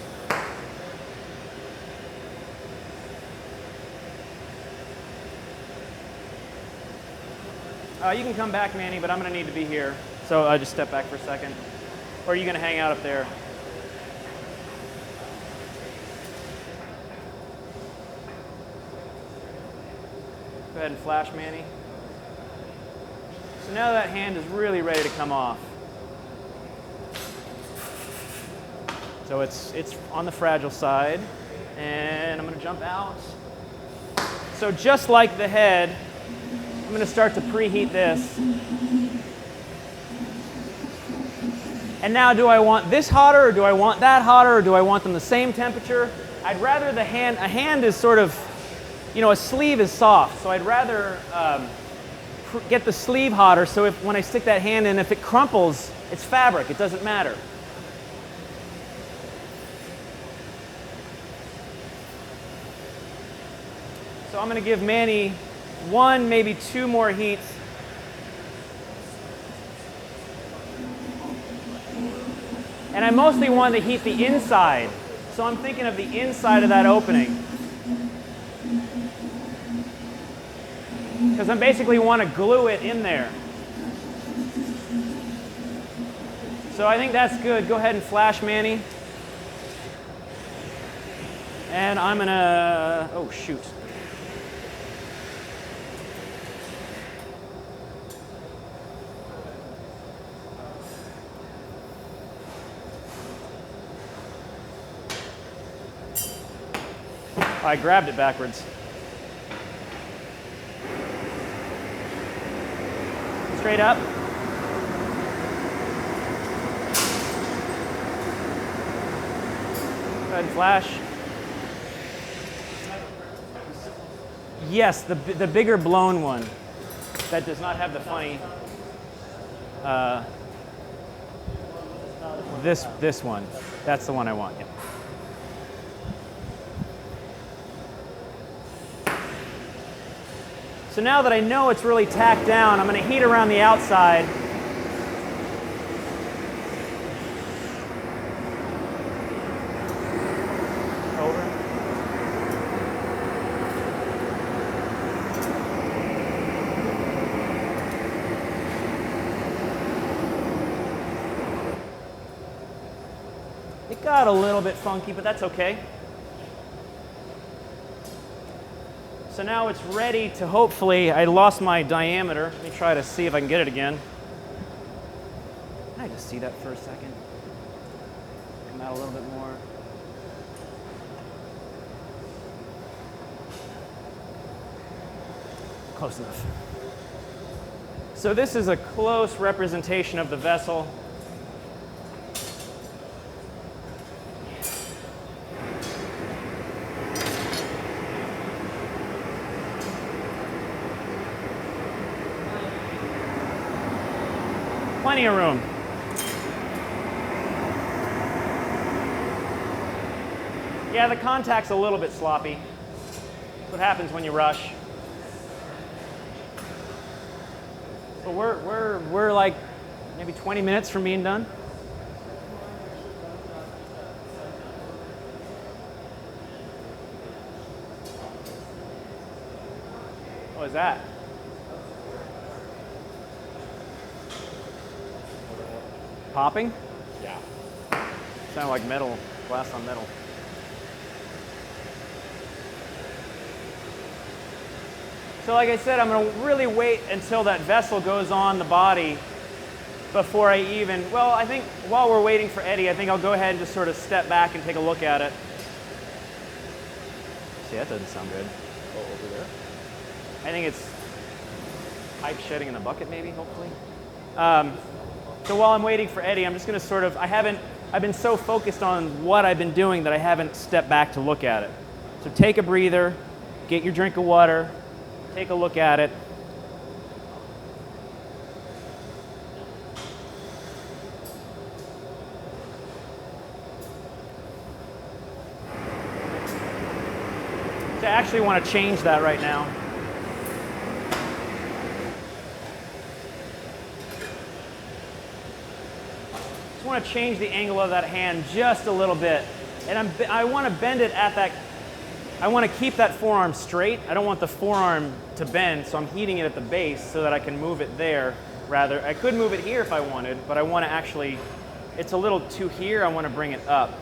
You can come back, Manny, but I'm gonna need to be here. So just step back for a second. Or are you gonna hang out up there? Go ahead and flash Manny. So now that hand is really ready to come off. So it's on the fragile side, and I'm going to jump out. So just like the head, I'm going to start to preheat this. And now, do I want this hotter, or do I want that hotter, or do I want them the same temperature? I'd rather a hand is sort of, you know, a sleeve is soft, so I'd rather get the sleeve hotter, so when I stick that hand in, if it crumples, it's fabric, it doesn't matter. So I'm going to give Manny 1, maybe 2 more heats. And I mostly want to heat the inside. So I'm thinking of the inside of that opening. Because I basically want to glue it in there. So I think that's good. Go ahead and flash Manny. And I'm going to, oh shoot. I grabbed it backwards. Straight up. Go ahead and flash. Yes, the bigger blown one that does not have the funny. This one. That's the one I want. Yeah. So now that I know it's really tacked down, I'm going to heat around the outside. Over. It got a little bit funky, but that's okay. So now it's ready to, hopefully, I lost my diameter. Let me try to see if I can get it again. Can I just see that for a second? Come out a little bit more. Close enough. So this is a close representation of the vessel. Plenty of room. Yeah, the contact's a little bit sloppy. That's what happens when you rush. But we're like maybe 20 minutes from being done. What was that? Popping? Yeah. Sounded like metal, glass on metal. So like I said, I'm going to really wait until that vessel goes on the body before I even, well, I think while we're waiting for Eddie, I think I'll go ahead and just sort of step back and take a look at it. See, that doesn't sound good. Oh, over there? I think it's pipe shedding in a bucket maybe, hopefully. So while I'm waiting for Eddie, I'm just going to sort of, I've been so focused on what I've been doing that I haven't stepped back to look at it. So take a breather, get your drink of water, take a look at it. So I actually want to change that right now. Just want to change the angle of that hand just a little bit. And I want to bend it at that, I want to keep that forearm straight. I don't want the forearm to bend, so I'm heating it at the base so that I can move it there. Rather, I could move it here if I wanted, but I want to actually, it's a little too here, I want to bring it up.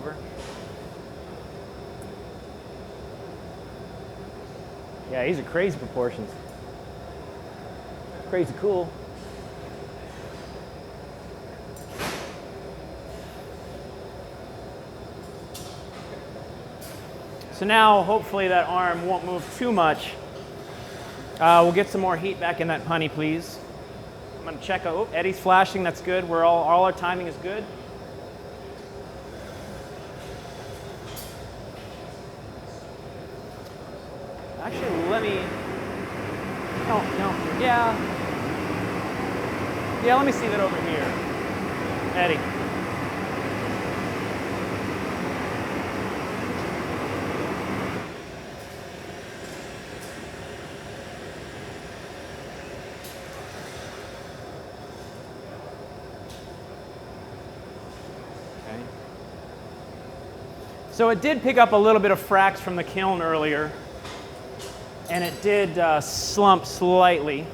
over. Yeah, these are crazy proportions. Crazy cool. So now, hopefully that arm won't move too much. We'll get some more heat back in that punny, please. I'm gonna check, oh, Eddie's flashing, that's good. We're all our timing is good. Actually, let me, no, yeah. Yeah, let me see that over here. Eddie. So it did pick up a little bit of fracks from the kiln earlier, and it did slump slightly.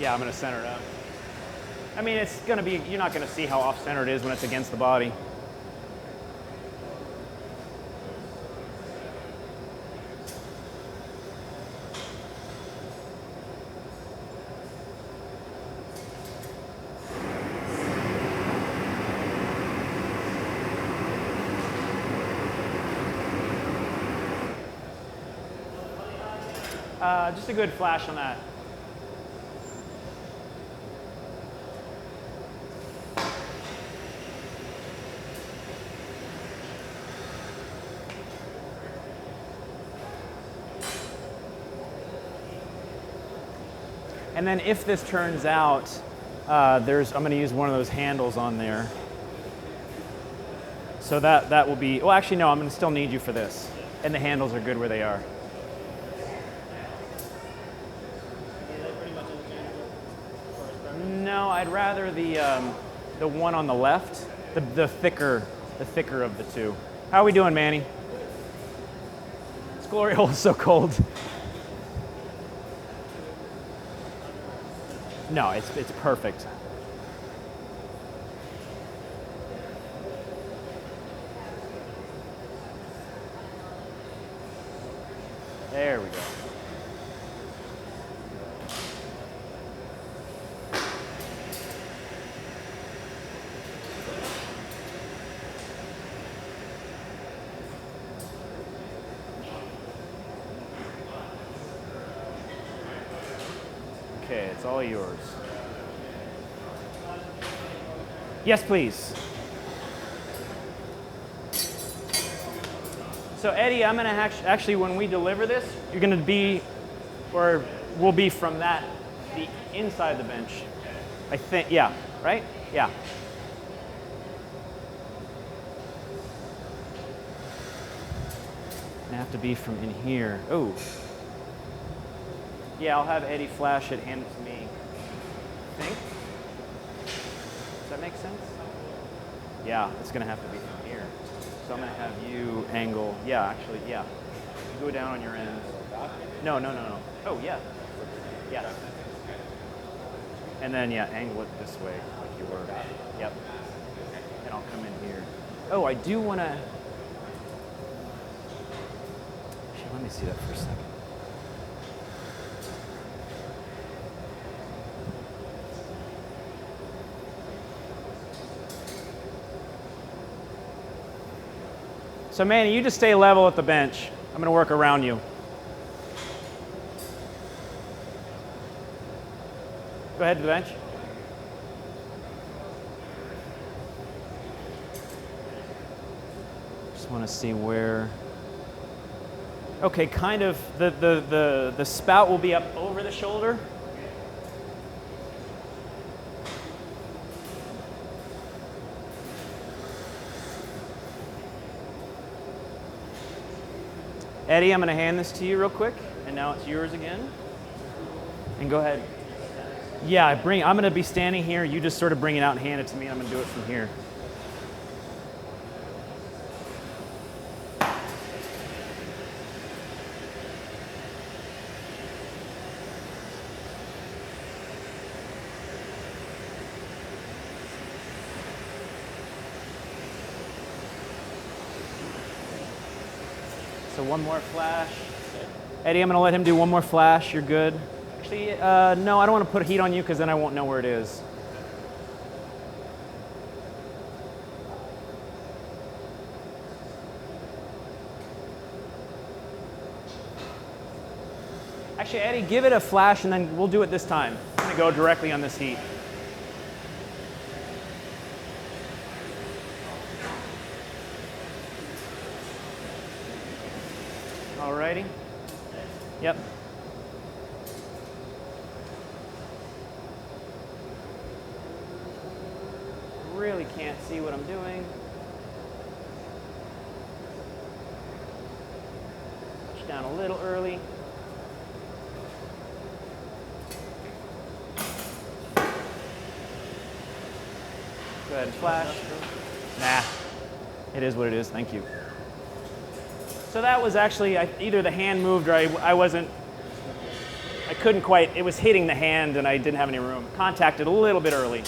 Yeah, I'm going to center it up. I mean, it's going to be, you're not going to see how off-center it is when it's against the body. Just a good flash on that. And then if this turns out, I'm going to use one of those handles on there. So that will be, well actually no, I'm going to still need you for this. And the handles are good where they are. No, I'd rather the one on the left, the thicker of the two. How are we doing, Manny? This glory hole is so cold. No, it's perfect. There we go. Okay, it's all yours. Yes, please. So Eddie, I'm gonna actually when we deliver this, you're gonna be, or we'll be from the inside the bench. I think, yeah, right? Yeah. I have to be from in here. Oh. Yeah, I'll have Eddie flash it, hand it to me. Think? Does that make sense? Yeah, it's gonna have to be from here. So I'm gonna have you angle, yeah, actually, yeah. You go down on your end. No. Oh, yeah. Yeah. And then, yeah, angle it this way, like you were. Yep. And I'll come in here. Oh, I do wanna, actually, let me see that for a second. So Manny, you just stay level at the bench. I'm gonna work around you. Go ahead to the bench. Just wanna see where, okay, kind of, the spout will be up over the shoulder. Eddie, I'm going to hand this to you real quick, and now it's yours again. And go ahead. Yeah, I'm going to be standing here. You just sort of bring it out and hand it to me, and I'm going to do it from here. So one more flash. Eddie, I'm gonna let him do one more flash. You're good. Actually, no, I don't want to put heat on you because then I won't know where it is. Actually, Eddie, give it a flash and then we'll do it this time. I'm gonna go directly on this heat. Alrighty. Yep. Really can't see what I'm doing. Touch down a little early. Go ahead and flash. Nah, it is what it is, thank you. So that was actually, either the hand moved or I couldn't quite, it was hitting the hand and I didn't have any room. Contacted a little bit early.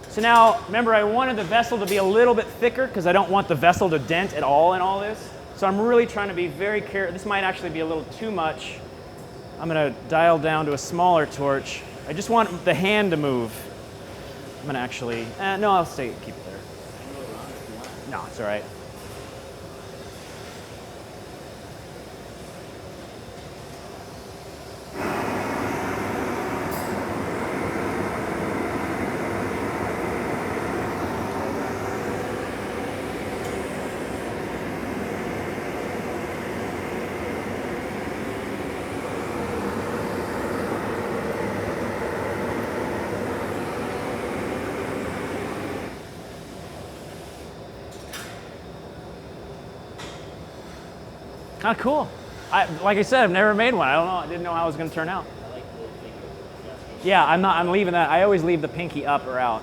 So now, remember, I wanted the vessel to be a little bit thicker because I don't want the vessel to dent at all in all this. So I'm really trying to be very careful. This might actually be a little too much. I'm going to dial down to a smaller torch. I just want the hand to move. I'm going to actually, no, I'll keep it there. No, it's all right. Kind of cool. Like I said, I've never made one. I don't know. I didn't know how it was going to turn out. I like the finger. Yeah, I'm leaving that. I always leave the pinky up or out.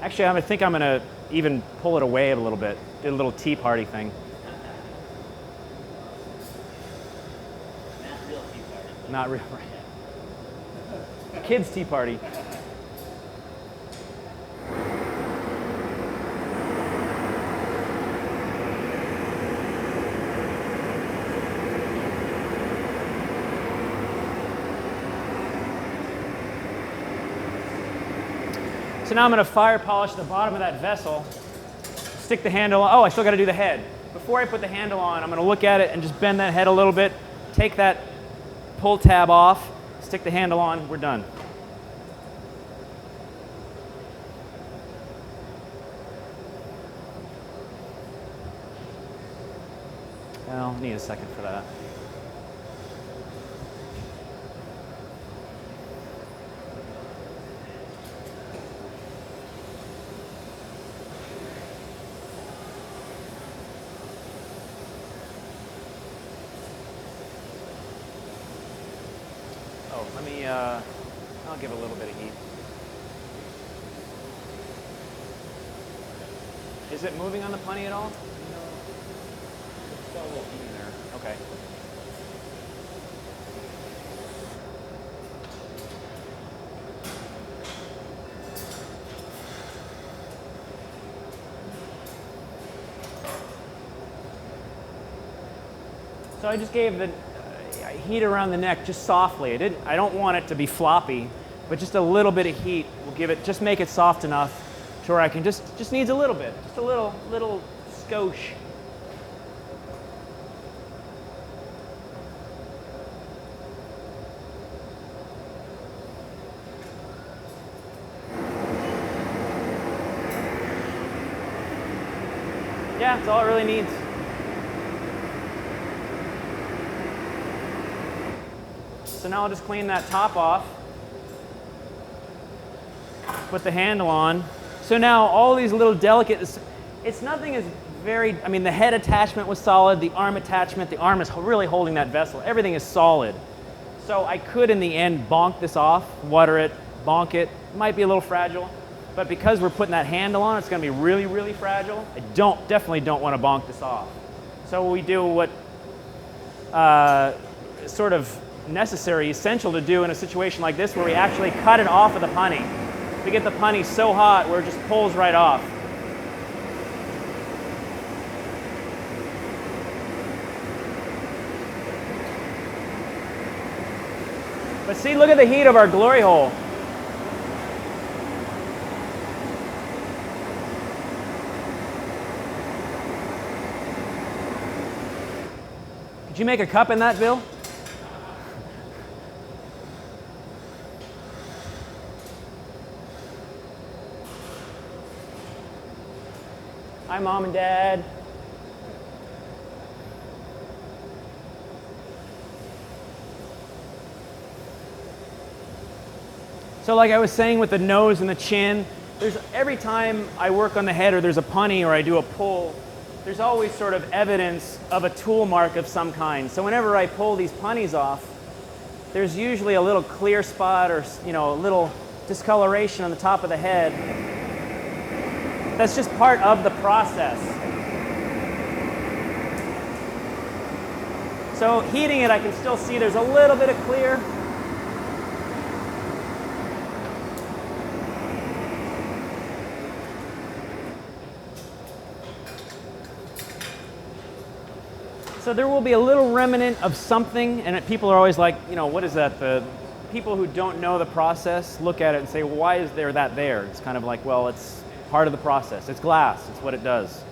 Actually, I think I'm going to even pull it away a little bit. Do a little tea party thing. Not real tea party. Not real. Kids tea party. So now I'm going to fire polish the bottom of that vessel, stick the handle on. Oh, I still got to do the head. Before I put the handle on, I'm going to look at it and just bend that head a little bit, take that pull tab off, stick the handle on, we're done. I'll need a second for that. Oh, let me, I'll give it a little bit of heat. Is it moving on the plenty at all? No. It's got a little heat in there. Okay. So I just gave the heat around the neck just softly. I don't want it to be floppy, but just a little bit of heat will give it, just make it soft enough to where I can just needs a little bit, just a little skosh. Yeah, that's all it really needs. So now I'll just clean that top off. put the handle on. So now all these little delicate, it's nothing is very, I mean the head attachment was solid, the arm attachment, the arm is really holding that vessel, everything is solid. So I could in the end bonk this off, water it, bonk it, might be a little fragile, but because we're putting that handle on, it's gonna be really, really fragile. I definitely don't wanna bonk this off. So we do what sort of necessary, essential to do in a situation like this where we actually cut it off of the punny. We get the punny so hot where it just pulls right off. But see, look at the heat of our glory hole. Did you make a cup in that, Bill? Hi, Mom and Dad. So like I was saying with the nose and the chin, every time I work on the head or there's a punny or I do a pull, there's always sort of evidence of a tool mark of some kind. So whenever I pull these punnies off, there's usually a little clear spot or a little discoloration on the top of the head. That's just part of the process. So heating it, I can still see there's a little bit of clear. So there will be a little remnant of something, and people are always like, what is that? The people who don't know the process look at it and say, well, why is there that there? It's kind of like, well, it's part of the process. It's glass. It's what it does.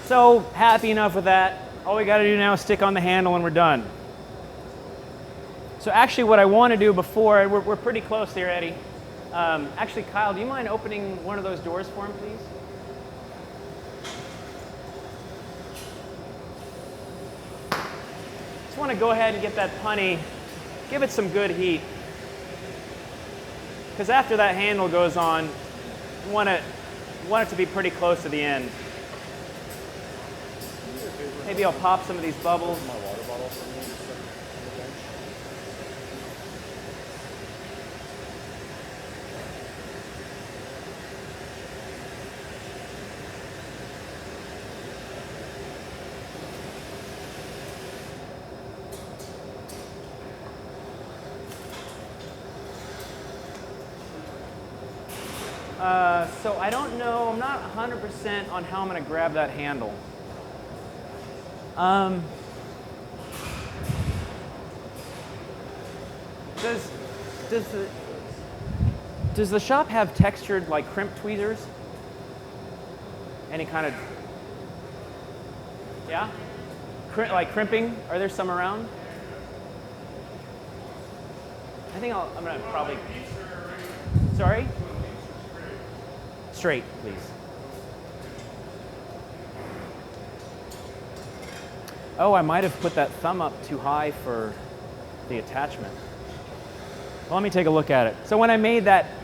So happy enough with that. All we got to do now is stick on the handle and we're done. So actually what I want to do before, we're pretty close here, Eddie. Actually, Kyle, do you mind opening one of those doors for him, please? Just want to go ahead and get that punny, give it some good heat. Because after that handle goes on, you want it to be pretty close to the end. Maybe I'll pop some of these bubbles. My water bottle for me, just on the bench. So I don't know, I'm not 100% on how I'm going to grab that handle. Does the shop have textured like crimp tweezers? Any kind of, yeah? Like crimping? Are there some around? I think I'm gonna probably, sorry? Straight, please. Oh, I might have put that thumb up too high for the attachment. Well, let me take a look at it. So when I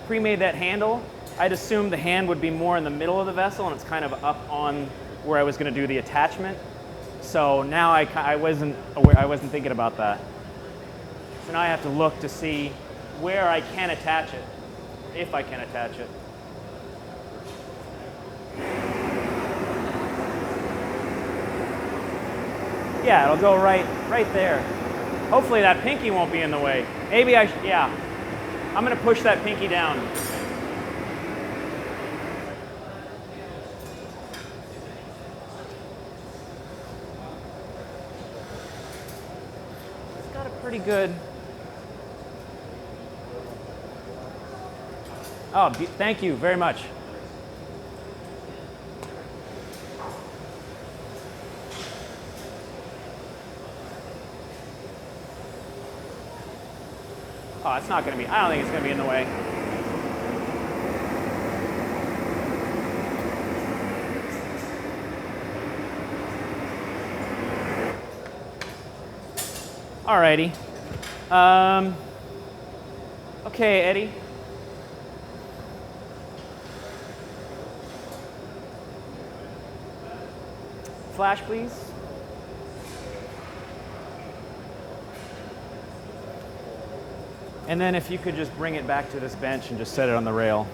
pre-made that handle, I'd assumed the hand would be more in the middle of the vessel and it's kind of up on where I was going to do the attachment. So now I wasn't aware, I wasn't thinking about that. So now I have to look to see where I can attach it, if I can attach it. Yeah, it'll go right there. Hopefully that pinky won't be in the way. Maybe yeah. I'm gonna push that pinky down. pretty good. Oh, thank you very much. Oh, it's not going to be, I don't think it's going to be in the way. Alrighty. Okay, Eddie. Flash, please. And then if you could just bring it back to this bench and just set it on the rail.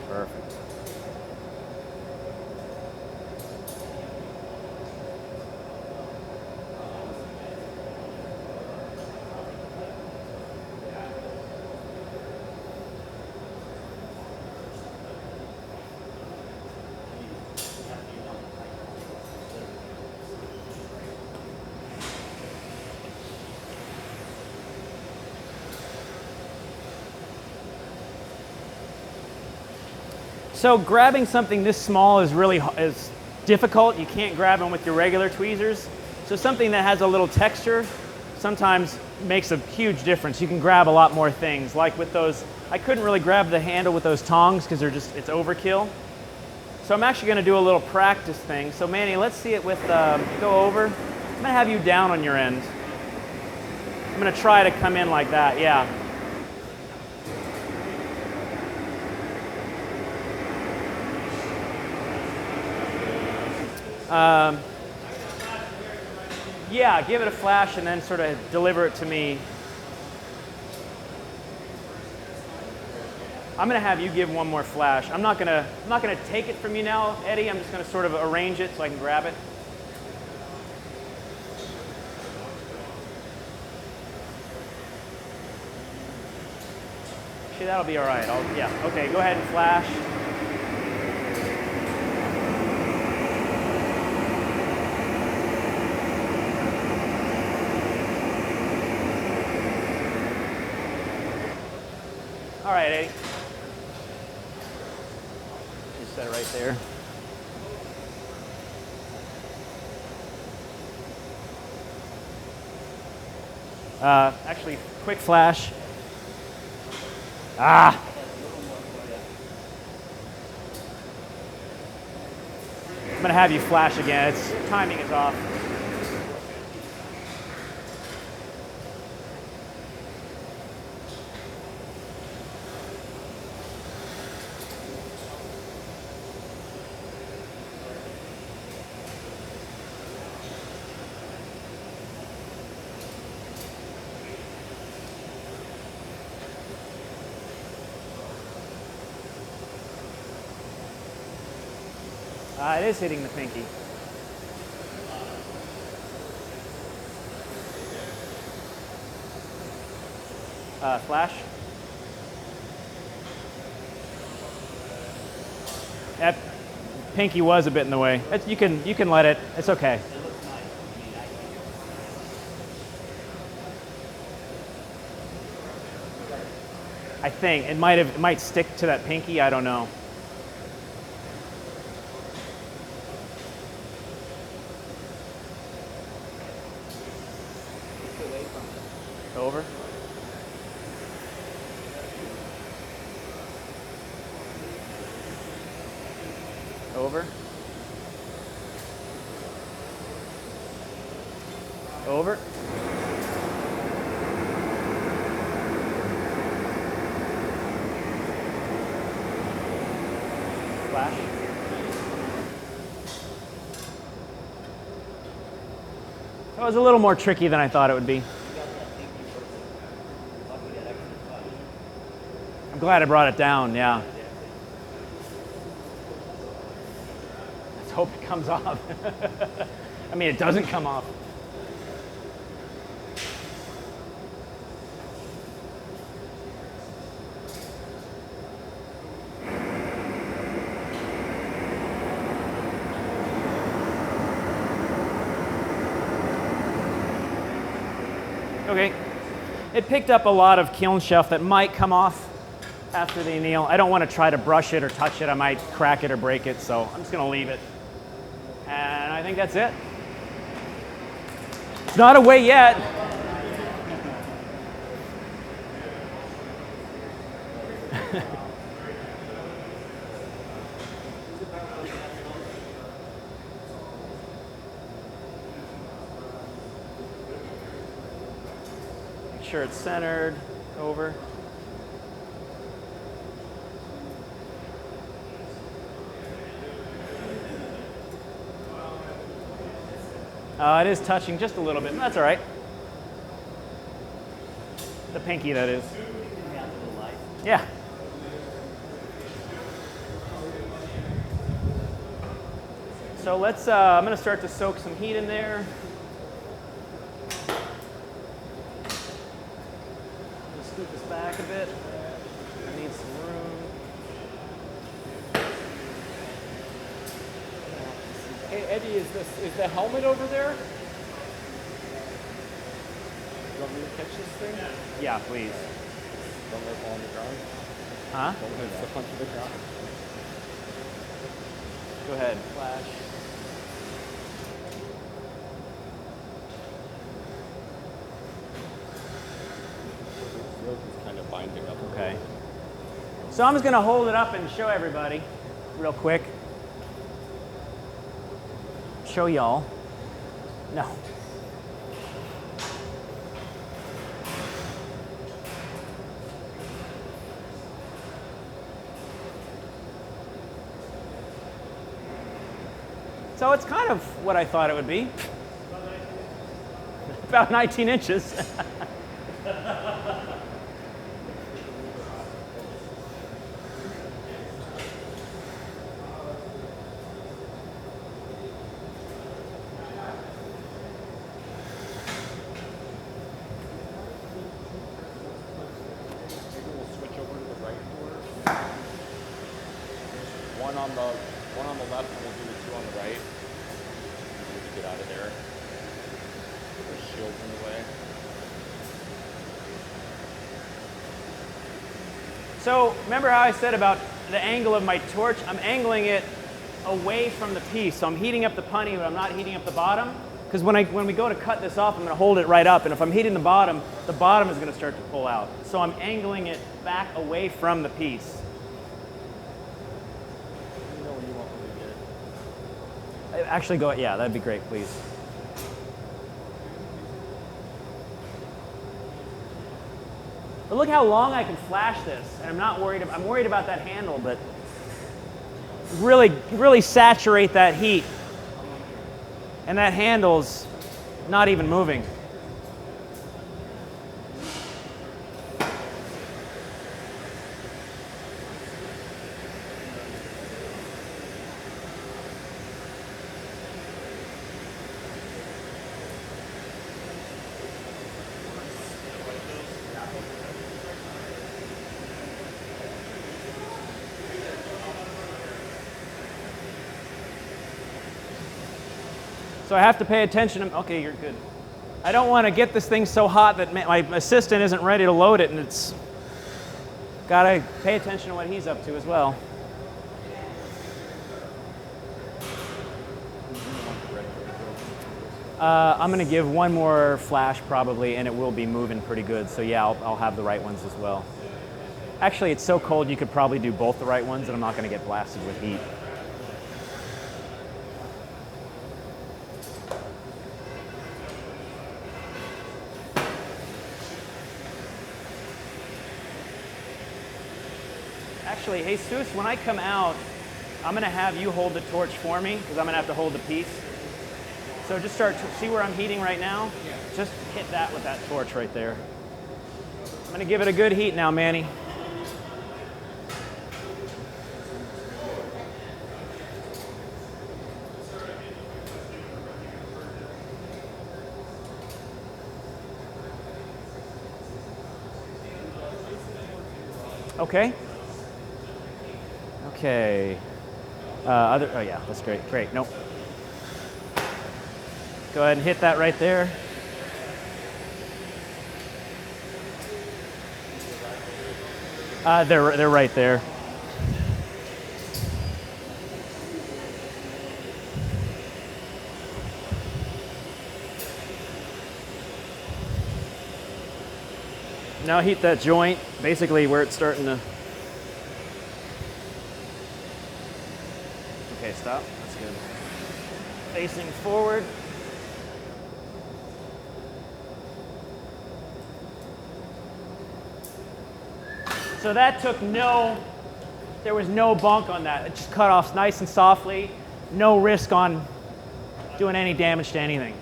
Perfect. So grabbing something this small is difficult. You can't grab them with your regular tweezers. So something that has a little texture sometimes makes a huge difference. You can grab a lot more things. Like with those, I couldn't really grab the handle with those tongs because it's overkill. So I'm actually going to do a little practice thing. So Manny, let's see it with, go over. I'm going to have you down on your end. I'm going to try to come in like that, yeah. Yeah, give it a flash and then sort of deliver it to me. I'm going to have you give one more flash. I'm not going to take it from you now, Eddie. I'm just going to sort of arrange it so I can grab it. Actually, that'll be all right. Yeah, okay, go ahead and flash. All right, Eddie. Just set it right there. Actually, quick flash. Ah! I'm going to have you flash again. Timing is off. It is hitting the pinky. Flash. That pinky was a bit in the way. You can let it. It's okay. I think it might stick to that pinky. I don't know. Over. Over. Over. Flash. That was a little more tricky than I thought it would be. I'm glad I brought it down, yeah. Let's hope it comes off. I mean, it doesn't come off. Okay. It picked up a lot of kiln shelf that might come off after the anneal. I don't want to try to brush it or touch it. I might crack it or break it, so I'm just going to leave it. And I think that's it. It's not away yet. Make sure it's centered over. It is touching just a little bit. That's all right. The pinky, that is. Yeah. So let's, I'm going to start to soak some heat in there. Just scoot this back a bit. I need some room. Hey Eddie, is the helmet over there? You want me to catch this thing? Yeah, please. Don't let it fall on the ground. Huh? Don't let it slip onto the ground. Go ahead. Flash. The rope is kind of binding up. Okay. So I'm just going to hold it up and show everybody real quick. Show y'all. No. So it's kind of what I thought it would be. About 19 inches. One on the left, and we'll do the two on the right. We need to get out of there. There's shields in the way. So remember how I said about the angle of my torch? I'm angling it away from the piece. So I'm heating up the punny, but I'm not heating up the bottom. Because when we go to cut this off, I'm going to hold it right up. And if I'm heating the bottom is going to start to pull out. So I'm angling it back away from the piece. Actually, go, yeah, that'd be great, please. But look how long I can flash this, and I'm not worried. I'm worried about that handle, but really saturate that heat, and that handle's not even moving. So I have to pay attention. Okay, you're good. I don't want to get this thing so hot that my assistant isn't ready to load it, and it's got to pay attention to what he's up to as well. I'm going to give one more flash probably, and it will be moving pretty good. So yeah, I'll have the right ones as well. Actually, it's so cold you could probably do both the right ones, and I'm not going to get blasted with heat. Actually, Jesus, when I come out, I'm going to have you hold the torch for me because I'm going to have to hold the piece. So just start to see where I'm heating right now? Yeah. Just hit that with that torch right there. I'm going to give it a good heat now, Manny. Okay. Okay. Oh yeah, that's great. Great. Nope. Go ahead and hit that right there. They're right there. Now heat that joint, basically where it's starting to. Okay, stop. That's good. Facing forward. So that took there was no bunk on that. It just cut off nice and softly. No risk on doing any damage to anything.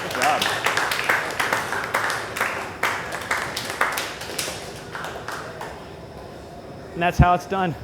Good job. And that's how it's done.